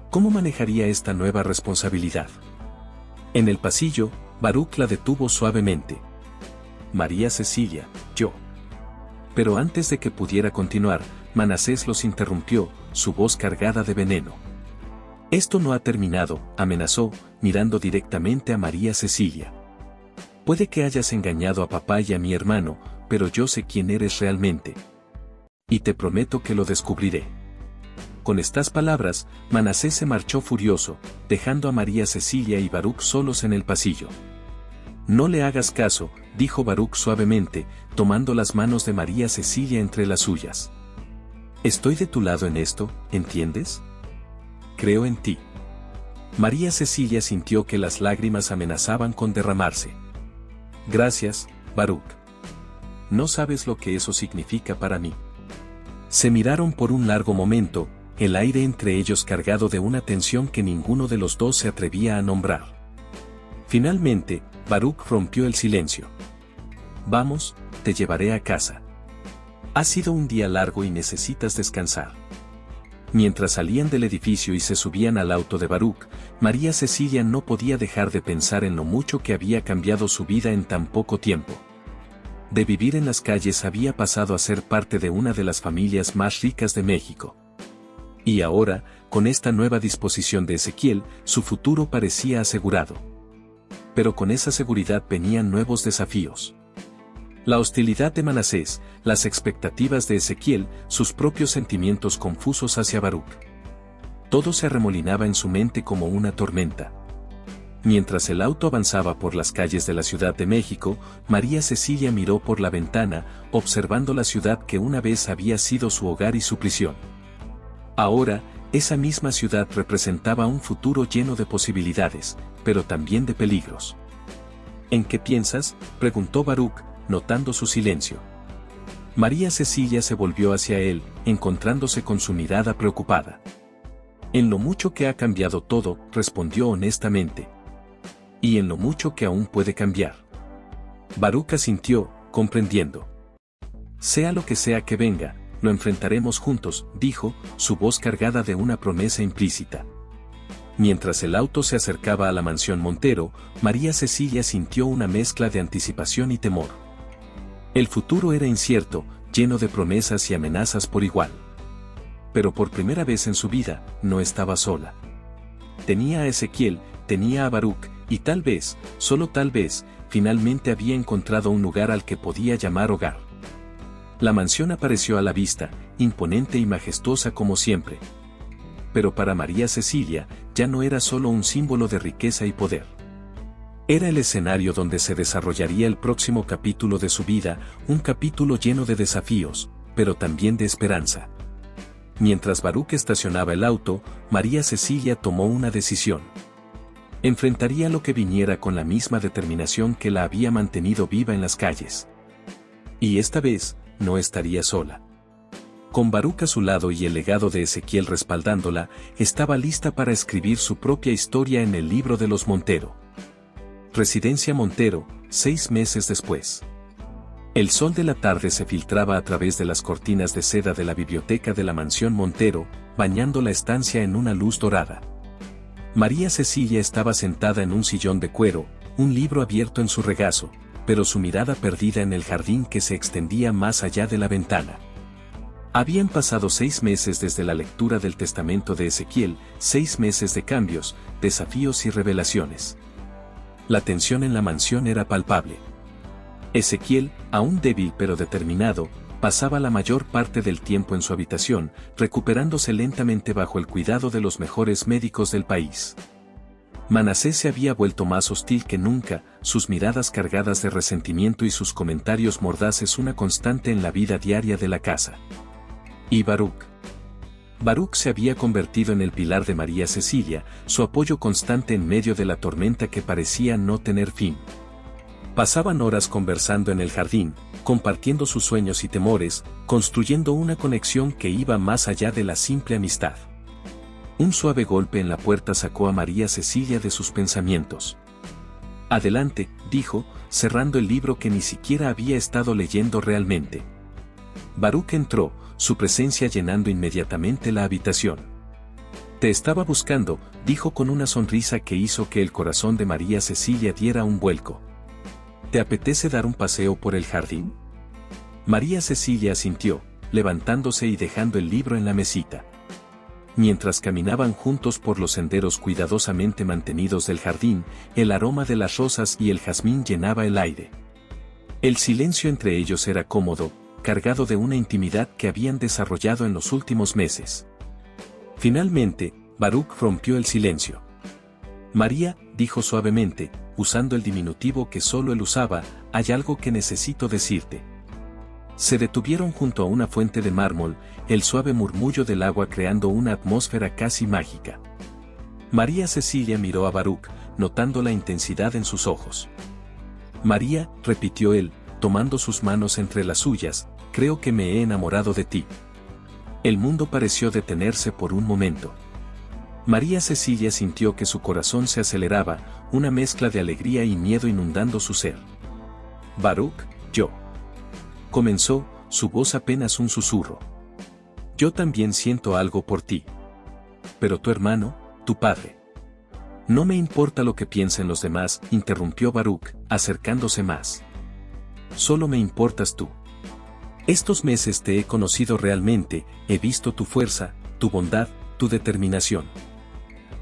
¿Cómo manejaría esta nueva responsabilidad? En el pasillo, Baruch la detuvo suavemente. María Cecilia, yo. Pero antes de que pudiera continuar, Manasés los interrumpió, su voz cargada de veneno. Esto no ha terminado, amenazó, mirando directamente a María Cecilia. Puede que hayas engañado a papá y a mi hermano, pero yo sé quién eres realmente. Y te prometo que lo descubriré. Con estas palabras, Manasés se marchó furioso, dejando a María Cecilia y Baruch solos en el pasillo. No le hagas caso, dijo Baruch suavemente, tomando las manos de María Cecilia entre las suyas. Estoy de tu lado en esto, ¿entiendes? Creo en ti. María Cecilia sintió que las lágrimas amenazaban con derramarse. Gracias, Baruch. No sabes lo que eso significa para mí. Se miraron por un largo momento, el aire entre ellos cargado de una tensión que ninguno de los dos se atrevía a nombrar. Finalmente, Baruch rompió el silencio. Vamos, te llevaré a casa. Ha sido un día largo y necesitas descansar. Mientras salían del edificio y se subían al auto de Baruch, María Cecilia no podía dejar de pensar en lo mucho que había cambiado su vida en tan poco tiempo. De vivir en las calles había pasado a ser parte de una de las familias más ricas de México. Y ahora, con esta nueva disposición de Ezequiel, su futuro parecía asegurado. Pero con esa seguridad venían nuevos desafíos. La hostilidad de Manasés, las expectativas de Ezequiel, sus propios sentimientos confusos hacia Baruch. Todo se arremolinaba en su mente como una tormenta. Mientras el auto avanzaba por las calles de la Ciudad de México, María Cecilia miró por la ventana, observando la ciudad que una vez había sido su hogar y su prisión. Ahora, esa misma ciudad representaba un futuro lleno de posibilidades, pero también de peligros. ¿En qué piensas?, preguntó Baruch, notando su silencio. María Cecilia se volvió hacia él, encontrándose con su mirada preocupada. En lo mucho que ha cambiado todo, respondió honestamente. Y en lo mucho que aún puede cambiar. Baruch asintió, comprendiendo. Sea lo que sea que venga, lo enfrentaremos juntos, dijo, su voz cargada de una promesa implícita. Mientras el auto se acercaba a la mansión Montero, María Cecilia sintió una mezcla de anticipación y temor. El futuro era incierto, lleno de promesas y amenazas por igual. Pero por primera vez en su vida, no estaba sola. Tenía a Ezequiel, tenía a Baruch, y tal vez, solo tal vez, finalmente había encontrado un lugar al que podía llamar hogar. La mansión apareció a la vista, imponente y majestuosa como siempre. Pero para María Cecilia, ya no era solo un símbolo de riqueza y poder. Era el escenario donde se desarrollaría el próximo capítulo de su vida, un capítulo lleno de desafíos, pero también de esperanza. Mientras Baruch estacionaba el auto, María Cecilia tomó una decisión. Enfrentaría lo que viniera con la misma determinación que la había mantenido viva en las calles. Y esta vez, no estaría sola. Con Baruch a su lado y el legado de Ezequiel respaldándola, estaba lista para escribir su propia historia en el libro de los Montero. Residencia Montero, 6 meses después. El sol de la tarde se filtraba a través de las cortinas de seda de la biblioteca de la mansión Montero, bañando la estancia en una luz dorada. María Cecilia estaba sentada en un sillón de cuero, un libro abierto en su regazo, pero su mirada perdida en el jardín que se extendía más allá de la ventana. Habían pasado 6 meses desde la lectura del testamento de Ezequiel, 6 meses de cambios, desafíos y revelaciones. La tensión en la mansión era palpable. Ezequiel, aún débil pero determinado, pasaba la mayor parte del tiempo en su habitación, recuperándose lentamente bajo el cuidado de los mejores médicos del país. Manasés se había vuelto más hostil que nunca, sus miradas cargadas de resentimiento y sus comentarios mordaces una constante en la vida diaria de la casa. Y Baruch. Baruch se había convertido en el pilar de María Cecilia, su apoyo constante en medio de la tormenta que parecía no tener fin. Pasaban horas conversando en el jardín, compartiendo sus sueños y temores, construyendo una conexión que iba más allá de la simple amistad. Un suave golpe en la puerta sacó a María Cecilia de sus pensamientos. Adelante, dijo, cerrando el libro que ni siquiera había estado leyendo realmente. Baruch entró, su presencia llenando inmediatamente la habitación. Te estaba buscando, dijo con una sonrisa que hizo que el corazón de María Cecilia diera un vuelco. ¿Te apetece dar un paseo por el jardín? María Cecilia asintió, levantándose y dejando el libro en la mesita. Mientras caminaban juntos por los senderos cuidadosamente mantenidos del jardín, el aroma de las rosas y el jazmín llenaba el aire. El silencio entre ellos era cómodo, cargado de una intimidad que habían desarrollado en los últimos meses. Finalmente, Baruch rompió el silencio. María, dijo suavemente, usando el diminutivo que solo él usaba, hay algo que necesito decirte. Se detuvieron junto a una fuente de mármol, el suave murmullo del agua creando una atmósfera casi mágica. María Cecilia miró a Baruch, notando la intensidad en sus ojos. María, repitió él, tomando sus manos entre las suyas, creo que me he enamorado de ti. El mundo pareció detenerse por un momento. María Cecilia sintió que su corazón se aceleraba, una mezcla de alegría y miedo inundando su ser. Baruch, yo. Comenzó, su voz apenas un susurro. Yo también siento algo por ti. Pero tu hermano, tu padre. No me importa lo que piensen los demás, interrumpió Baruch, acercándose más. Solo me importas tú. Estos meses te he conocido realmente, he visto tu fuerza, tu bondad, tu determinación.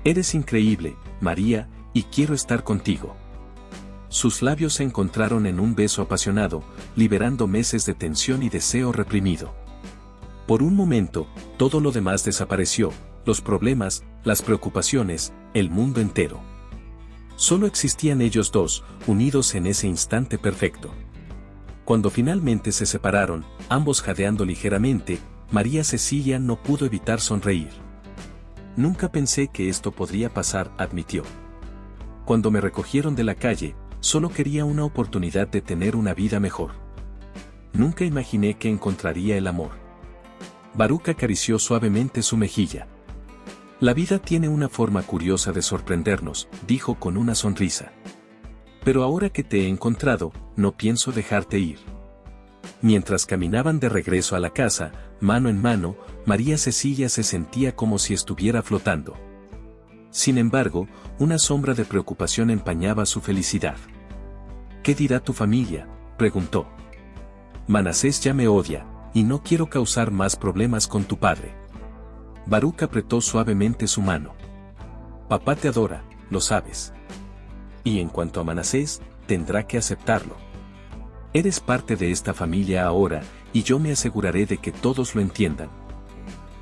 Eres increíble, María, y quiero estar contigo. Sus labios se encontraron en un beso apasionado, liberando meses de tensión y deseo reprimido. Por un momento, todo lo demás desapareció, los problemas, las preocupaciones, el mundo entero. Solo existían ellos dos, unidos en ese instante perfecto. Cuando finalmente se separaron, ambos jadeando ligeramente, María Cecilia no pudo evitar sonreír. Nunca pensé que esto podría pasar, admitió. Cuando me recogieron de la calle, solo quería una oportunidad de tener una vida mejor. Nunca imaginé que encontraría el amor. Baruch acarició suavemente su mejilla. La vida tiene una forma curiosa de sorprendernos, dijo con una sonrisa. Pero ahora que te he encontrado, no pienso dejarte ir. Mientras caminaban de regreso a la casa, mano en mano, María Cecilia se sentía como si estuviera flotando. Sin embargo, una sombra de preocupación empañaba su felicidad. ¿Qué dirá tu familia?, preguntó. Manasés ya me odia, y no quiero causar más problemas con tu padre. Baruch apretó suavemente su mano. Papá te adora, lo sabes. Y en cuanto a Manasés, tendrá que aceptarlo. Eres parte de esta familia ahora, y yo me aseguraré de que todos lo entiendan.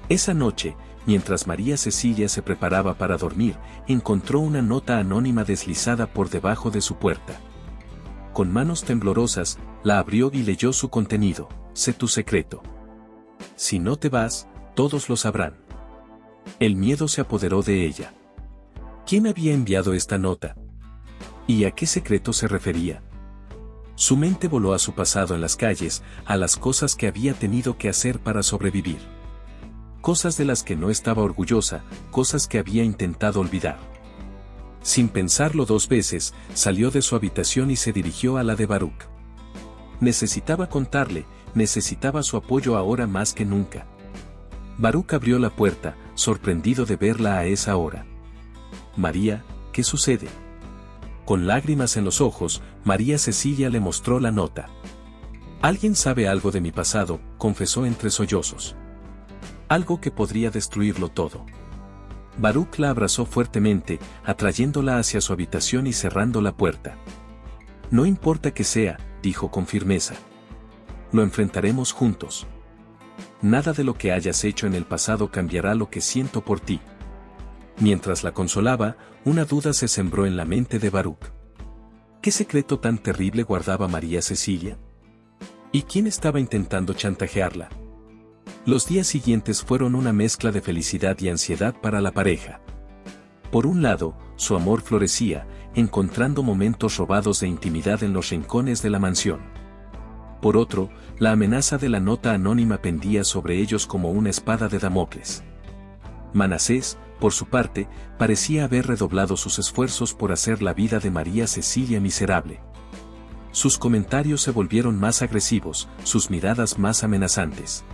Esa noche, mientras María Cecilia se preparaba para dormir, encontró una nota anónima deslizada por debajo de su puerta. Con manos temblorosas, la abrió y leyó su contenido: sé tu secreto. Si no te vas, todos lo sabrán. El miedo se apoderó de ella. ¿Quién había enviado esta nota? ¿Y a qué secreto se refería? Su mente voló a su pasado en las calles, a las cosas que había tenido que hacer para sobrevivir. Cosas de las que no estaba orgullosa, cosas que había intentado olvidar. Sin pensarlo dos veces, salió de su habitación y se dirigió a la de Baruch. Necesitaba contarle, necesitaba su apoyo ahora más que nunca. Baruch abrió la puerta, sorprendido de verla a esa hora. María, ¿qué sucede? Con lágrimas en los ojos, María Cecilia le mostró la nota. Alguien sabe algo de mi pasado, confesó entre sollozos. Algo que podría destruirlo todo. Baruch la abrazó fuertemente, atrayéndola hacia su habitación y cerrando la puerta. No importa que sea, dijo con firmeza. Lo enfrentaremos juntos. Nada de lo que hayas hecho en el pasado cambiará lo que siento por ti. Mientras la consolaba, una duda se sembró en la mente de Baruch. ¿Qué secreto tan terrible guardaba María Cecilia? ¿Y quién estaba intentando chantajearla? Los días siguientes fueron una mezcla de felicidad y ansiedad para la pareja. Por un lado, su amor florecía, encontrando momentos robados de intimidad en los rincones de la mansión. Por otro, la amenaza de la nota anónima pendía sobre ellos como una espada de Damocles. Manasés, por su parte, parecía haber redoblado sus esfuerzos por hacer la vida de María Cecilia miserable. Sus comentarios se volvieron más agresivos, sus miradas más amenazantes.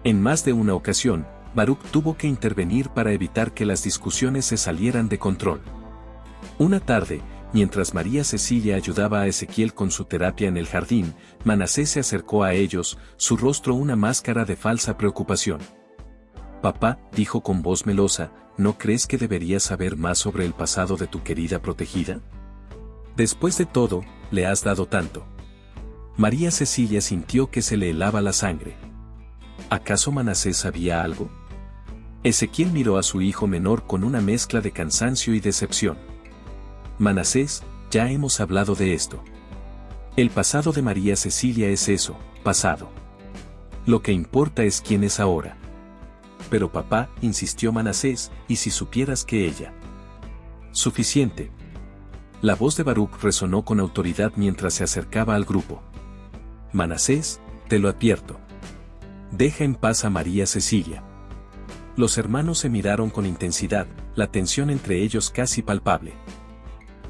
En más de una ocasión, Baruch tuvo que intervenir para evitar que las discusiones se salieran de control. Una tarde, mientras María Cecilia ayudaba a Ezequiel con su terapia en el jardín, Manasés se acercó a ellos, su rostro una máscara de falsa preocupación. «Papá», dijo con voz melosa, «¿no crees que deberías saber más sobre el pasado de tu querida protegida? Después de todo, le has dado tanto». María Cecilia sintió que se le helaba la sangre. ¿Acaso Manasés sabía algo? Ezequiel miró a su hijo menor con una mezcla de cansancio y decepción. «Manasés, ya hemos hablado de esto. El pasado de María Cecilia es eso, pasado. Lo que importa es quién es ahora». «Pero papá», insistió Manasés, «¿y si supieras que ella...?» «Suficiente». La voz de Baruch resonó con autoridad mientras se acercaba al grupo. «Manasés, te lo advierto. Deja en paz a María Cecilia». Los hermanos se miraron con intensidad, la tensión entre ellos casi palpable.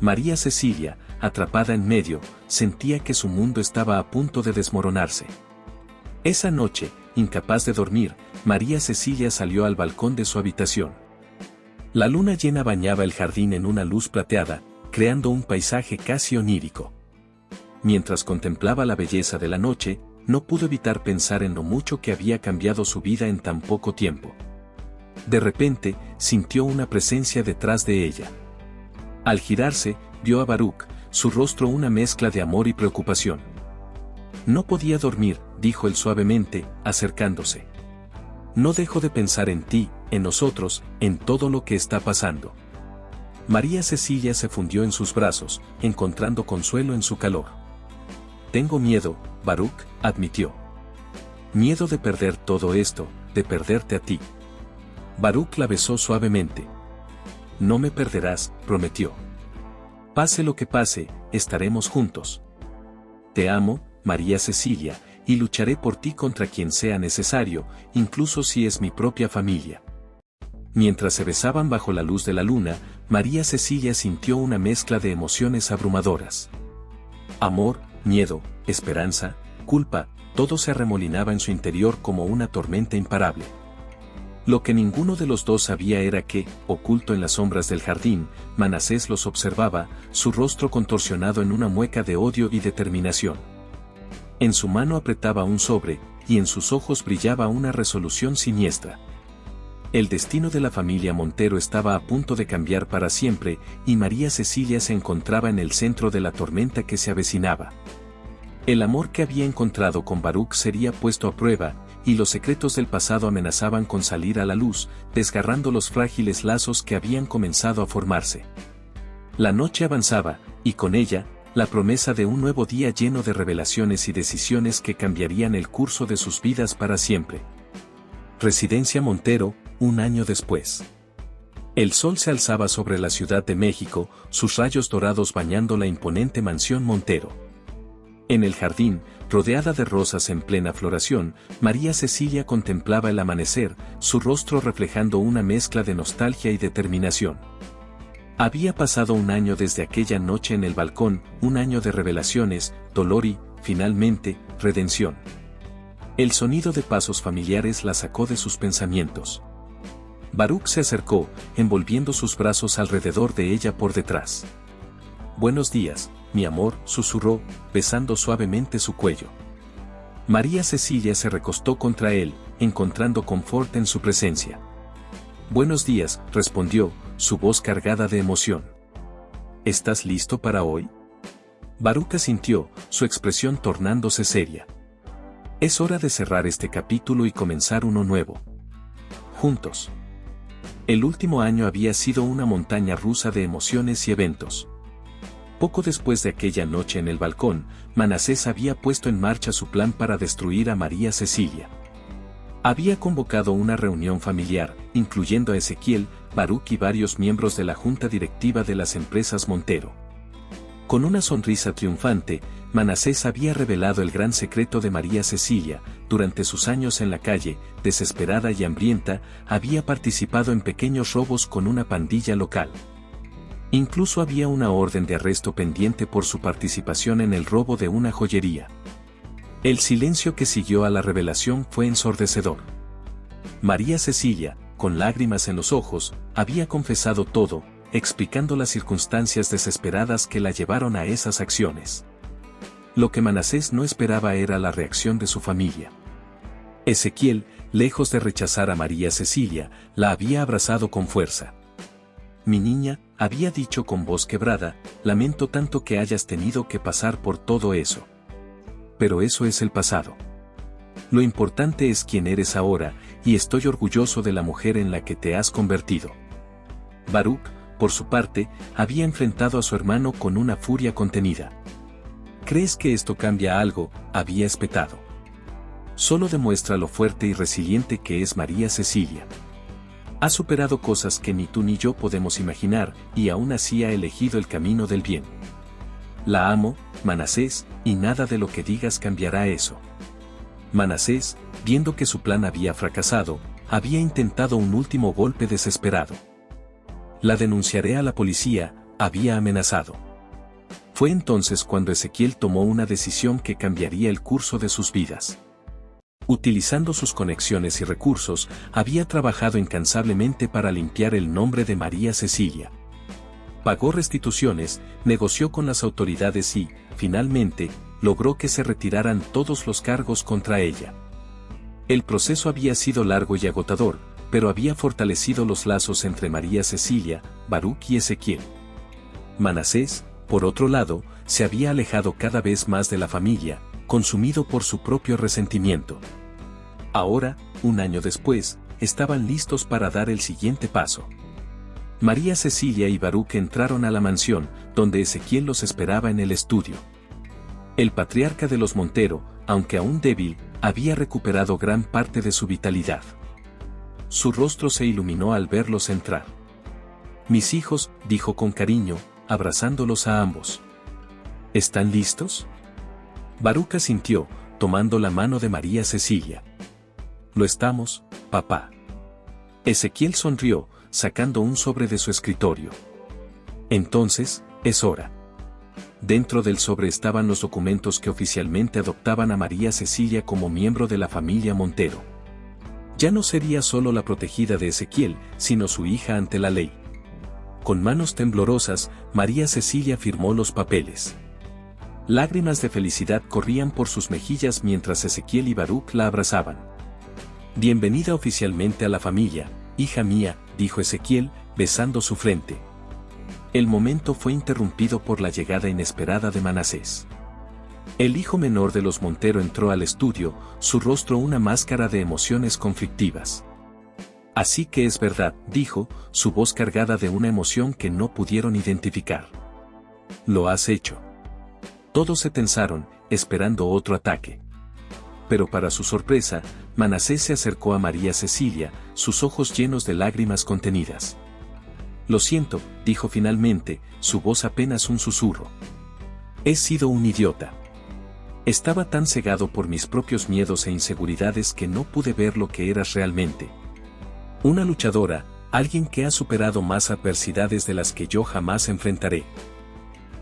María Cecilia, atrapada en medio, sentía que su mundo estaba a punto de desmoronarse. Esa noche, incapaz de dormir, María Cecilia salió al balcón de su habitación. La luna llena bañaba el jardín en una luz plateada, creando un paisaje casi onírico. Mientras contemplaba la belleza de la noche, no pudo evitar pensar en lo mucho que había cambiado su vida en tan poco tiempo. De repente, sintió una presencia detrás de ella. Al girarse, vio a Baruch, su rostro una mezcla de amor y preocupación. «No podía dormir», dijo él suavemente, acercándose. «No dejo de pensar en ti, en nosotros, en todo lo que está pasando». María Cecilia se fundió en sus brazos, encontrando consuelo en su calor. «Tengo miedo», Baruch admitió. «Miedo de perder todo esto, de perderte a ti». Baruch la besó suavemente. «No me perderás», prometió. «Pase lo que pase, estaremos juntos. Te amo, María Cecilia, y lucharé por ti contra quien sea necesario, incluso si es mi propia familia». Mientras se besaban bajo la luz de la luna, María Cecilia sintió una mezcla de emociones abrumadoras. Amor, miedo, esperanza, culpa, todo se arremolinaba en su interior como una tormenta imparable. Lo que ninguno de los dos sabía era que, oculto en las sombras del jardín, Manasés los observaba, su rostro contorsionado en una mueca de odio y determinación. En su mano apretaba un sobre, y en sus ojos brillaba una resolución siniestra. El destino de la familia Montero estaba a punto de cambiar para siempre, y María Cecilia se encontraba en el centro de la tormenta que se avecinaba. El amor que había encontrado con Baruch sería puesto a prueba, y los secretos del pasado amenazaban con salir a la luz, desgarrando los frágiles lazos que habían comenzado a formarse. La noche avanzaba, y con ella, la promesa de un nuevo día lleno de revelaciones y decisiones que cambiarían el curso de sus vidas para siempre. Residencia Montero, un año después. El sol se alzaba sobre la Ciudad de México, sus rayos dorados bañando la imponente mansión Montero. En el jardín, rodeada de rosas en plena floración, María Cecilia contemplaba el amanecer, su rostro reflejando una mezcla de nostalgia y determinación. Había pasado un año desde aquella noche en el balcón, un año de revelaciones, dolor y, finalmente, redención. El sonido de pasos familiares la sacó de sus pensamientos. Baruch se acercó, envolviendo sus brazos alrededor de ella por detrás. «Buenos días, mi amor», susurró, besando suavemente su cuello. María Cecilia se recostó contra él, encontrando confort en su presencia. «Buenos días», respondió, su voz cargada de emoción. «¿Estás listo para hoy?». Baruch asintió, su expresión tornándose seria. «Es hora de cerrar este capítulo y comenzar uno nuevo. Juntos». El último año había sido una montaña rusa de emociones y eventos. Poco después de aquella noche en el balcón, Manasés había puesto en marcha su plan para destruir a María Cecilia. Había convocado una reunión familiar, incluyendo a Ezequiel, Baruch y varios miembros de la junta directiva de las empresas Montero. Con una sonrisa triunfante, Manasés había revelado el gran secreto de María Cecilia. Durante sus años en la calle, desesperada y hambrienta, había participado en pequeños robos con una pandilla local. Incluso había una orden de arresto pendiente por su participación en el robo de una joyería. El silencio que siguió a la revelación fue ensordecedor. María Cecilia, con lágrimas en los ojos, había confesado todo, explicando las circunstancias desesperadas que la llevaron a esas acciones. Lo que Manasés no esperaba era la reacción de su familia. Ezequiel, lejos de rechazar a María Cecilia, la había abrazado con fuerza. «Mi niña», había dicho con voz quebrada, «lamento tanto que hayas tenido que pasar por todo eso. Pero eso es el pasado. Lo importante es quién eres ahora, y estoy orgulloso de la mujer en la que te has convertido». Baruch, por su parte, había enfrentado a su hermano con una furia contenida. «¿Crees que esto cambia algo?», había espetado. «Solo demuestra lo fuerte y resiliente que es María Cecilia. Ha superado cosas que ni tú ni yo podemos imaginar, y aún así ha elegido el camino del bien. La amo, Manasés, y nada de lo que digas cambiará eso». Manasés, viendo que su plan había fracasado, había intentado un último golpe desesperado. «La denunciaré a la policía», había amenazado. Fue entonces cuando Ezequiel tomó una decisión que cambiaría el curso de sus vidas. Utilizando sus conexiones y recursos, había trabajado incansablemente para limpiar el nombre de María Cecilia. Pagó restituciones, negoció con las autoridades y, finalmente, logró que se retiraran todos los cargos contra ella. El proceso había sido largo y agotador, pero había fortalecido los lazos entre María Cecilia, Baruch y Ezequiel. Manasés, por otro lado, se había alejado cada vez más de la familia, consumido por su propio resentimiento. Ahora, un año después, estaban listos para dar el siguiente paso. María Cecilia y Baruch entraron a la mansión, donde Ezequiel los esperaba en el estudio. El patriarca de los Montero, aunque aún débil, había recuperado gran parte de su vitalidad. Su rostro se iluminó al verlos entrar. «Mis hijos», dijo con cariño, abrazándolos a ambos. «¿Están listos?». Baruch asintió, tomando la mano de María Cecilia. «Lo estamos, papá». Ezequiel sonrió, sacando un sobre de su escritorio. «Entonces, es hora». Dentro del sobre estaban los documentos que oficialmente adoptaban a María Cecilia como miembro de la familia Montero. Ya no sería solo la protegida de Ezequiel, sino su hija ante la ley. Con manos temblorosas, María Cecilia firmó los papeles. Lágrimas de felicidad corrían por sus mejillas mientras Ezequiel y Baruch la abrazaban. «Bienvenida oficialmente a la familia, hija mía», dijo Ezequiel, besando su frente. El momento fue interrumpido por la llegada inesperada de Manasés. El hijo menor de los Montero entró al estudio, su rostro una máscara de emociones conflictivas. «Así que es verdad», dijo, su voz cargada de una emoción que no pudieron identificar. «Lo has hecho». Todos se tensaron, esperando otro ataque. Pero para su sorpresa, Manasés se acercó a María Cecilia, sus ojos llenos de lágrimas contenidas. «Lo siento», dijo finalmente, su voz apenas un susurro. «He sido un idiota. Estaba tan cegado por mis propios miedos e inseguridades que no pude ver lo que eras realmente. Una luchadora, alguien que ha superado más adversidades de las que yo jamás enfrentaré.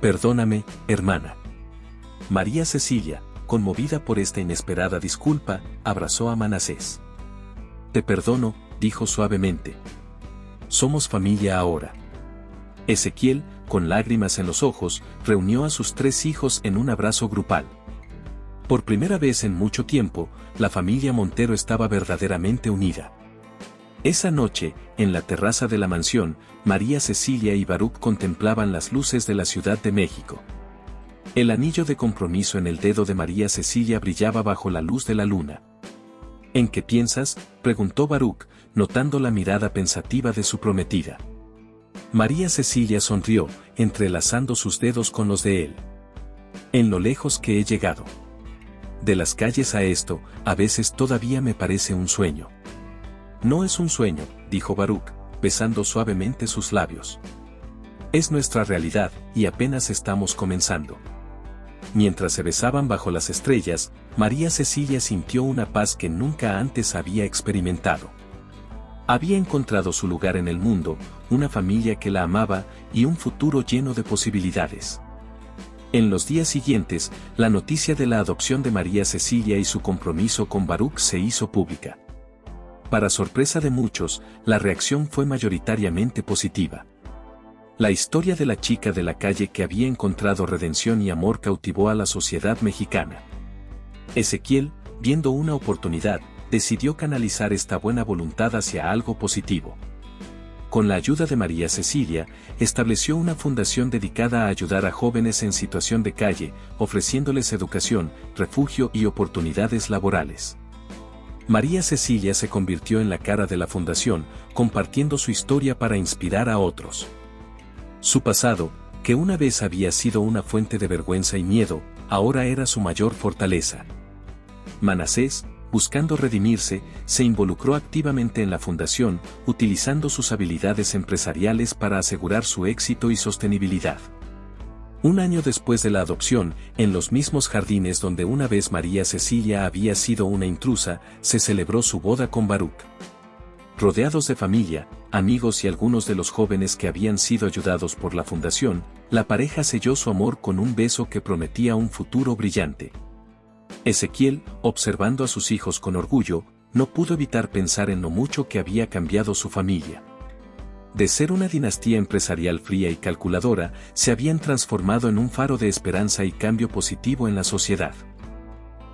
Perdóname, hermana». María Cecilia, conmovida por esta inesperada disculpa, abrazó a Manasés. «Te perdono», dijo suavemente. «Somos familia ahora». Ezequiel, con lágrimas en los ojos, reunió a sus 3 hijos en un abrazo grupal. Por primera vez en mucho tiempo, la familia Montero estaba verdaderamente unida. Esa noche, en la terraza de la mansión, María Cecilia y Baruch contemplaban las luces de la Ciudad de México. El anillo de compromiso en el dedo de María Cecilia brillaba bajo la luz de la luna. «¿En qué piensas?», preguntó Baruch, notando la mirada pensativa de su prometida. María Cecilia sonrió, entrelazando sus dedos con los de él. «En lo lejos que he llegado. De las calles a esto, a veces todavía me parece un sueño». «No es un sueño», dijo Baruch, besando suavemente sus labios. «Es nuestra realidad, y apenas estamos comenzando». Mientras se besaban bajo las estrellas, María Cecilia sintió una paz que nunca antes había experimentado. Había encontrado su lugar en el mundo, una familia que la amaba, y un futuro lleno de posibilidades. En los días siguientes, la noticia de la adopción de María Cecilia y su compromiso con Baruch se hizo pública. Para sorpresa de muchos, la reacción fue mayoritariamente positiva. La historia de la chica de la calle que había encontrado redención y amor cautivó a la sociedad mexicana. Ezequiel, viendo una oportunidad, decidió canalizar esta buena voluntad hacia algo positivo. Con la ayuda de María Cecilia, estableció una fundación dedicada a ayudar a jóvenes en situación de calle, ofreciéndoles educación, refugio y oportunidades laborales. María Cecilia se convirtió en la cara de la fundación, compartiendo su historia para inspirar a otros. Su pasado, que una vez había sido una fuente de vergüenza y miedo, ahora era su mayor fortaleza. Manasés, buscando redimirse, se involucró activamente en la fundación, utilizando sus habilidades empresariales para asegurar su éxito y sostenibilidad. Un año después de la adopción, en los mismos jardines donde una vez María Cecilia había sido una intrusa, se celebró su boda con Baruch. Rodeados de familia, amigos y algunos de los jóvenes que habían sido ayudados por la fundación, la pareja selló su amor con un beso que prometía un futuro brillante. Ezequiel, observando a sus hijos con orgullo, no pudo evitar pensar en lo mucho que había cambiado su familia. De ser una dinastía empresarial fría y calculadora, se habían transformado en un faro de esperanza y cambio positivo en la sociedad.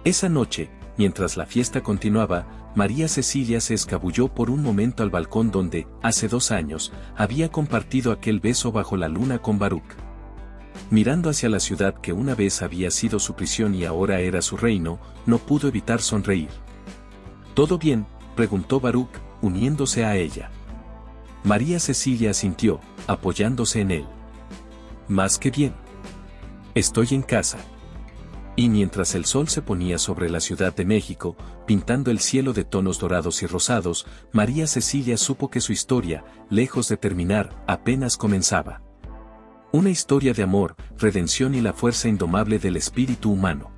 Esa noche, mientras la fiesta continuaba, María Cecilia se escabulló por un momento al balcón donde, hace 2 años, había compartido aquel beso bajo la luna con Baruch. Mirando hacia la ciudad que una vez había sido su prisión y ahora era su reino, no pudo evitar sonreír. ¿Todo bien?, preguntó Baruch, uniéndose a ella. María Cecilia asintió, apoyándose en él. Más que bien. Estoy en casa. Y mientras el sol se ponía sobre la Ciudad de México, pintando el cielo de tonos dorados y rosados, María Cecilia supo que su historia, lejos de terminar, apenas comenzaba. Una historia de amor, redención y la fuerza indomable del espíritu humano.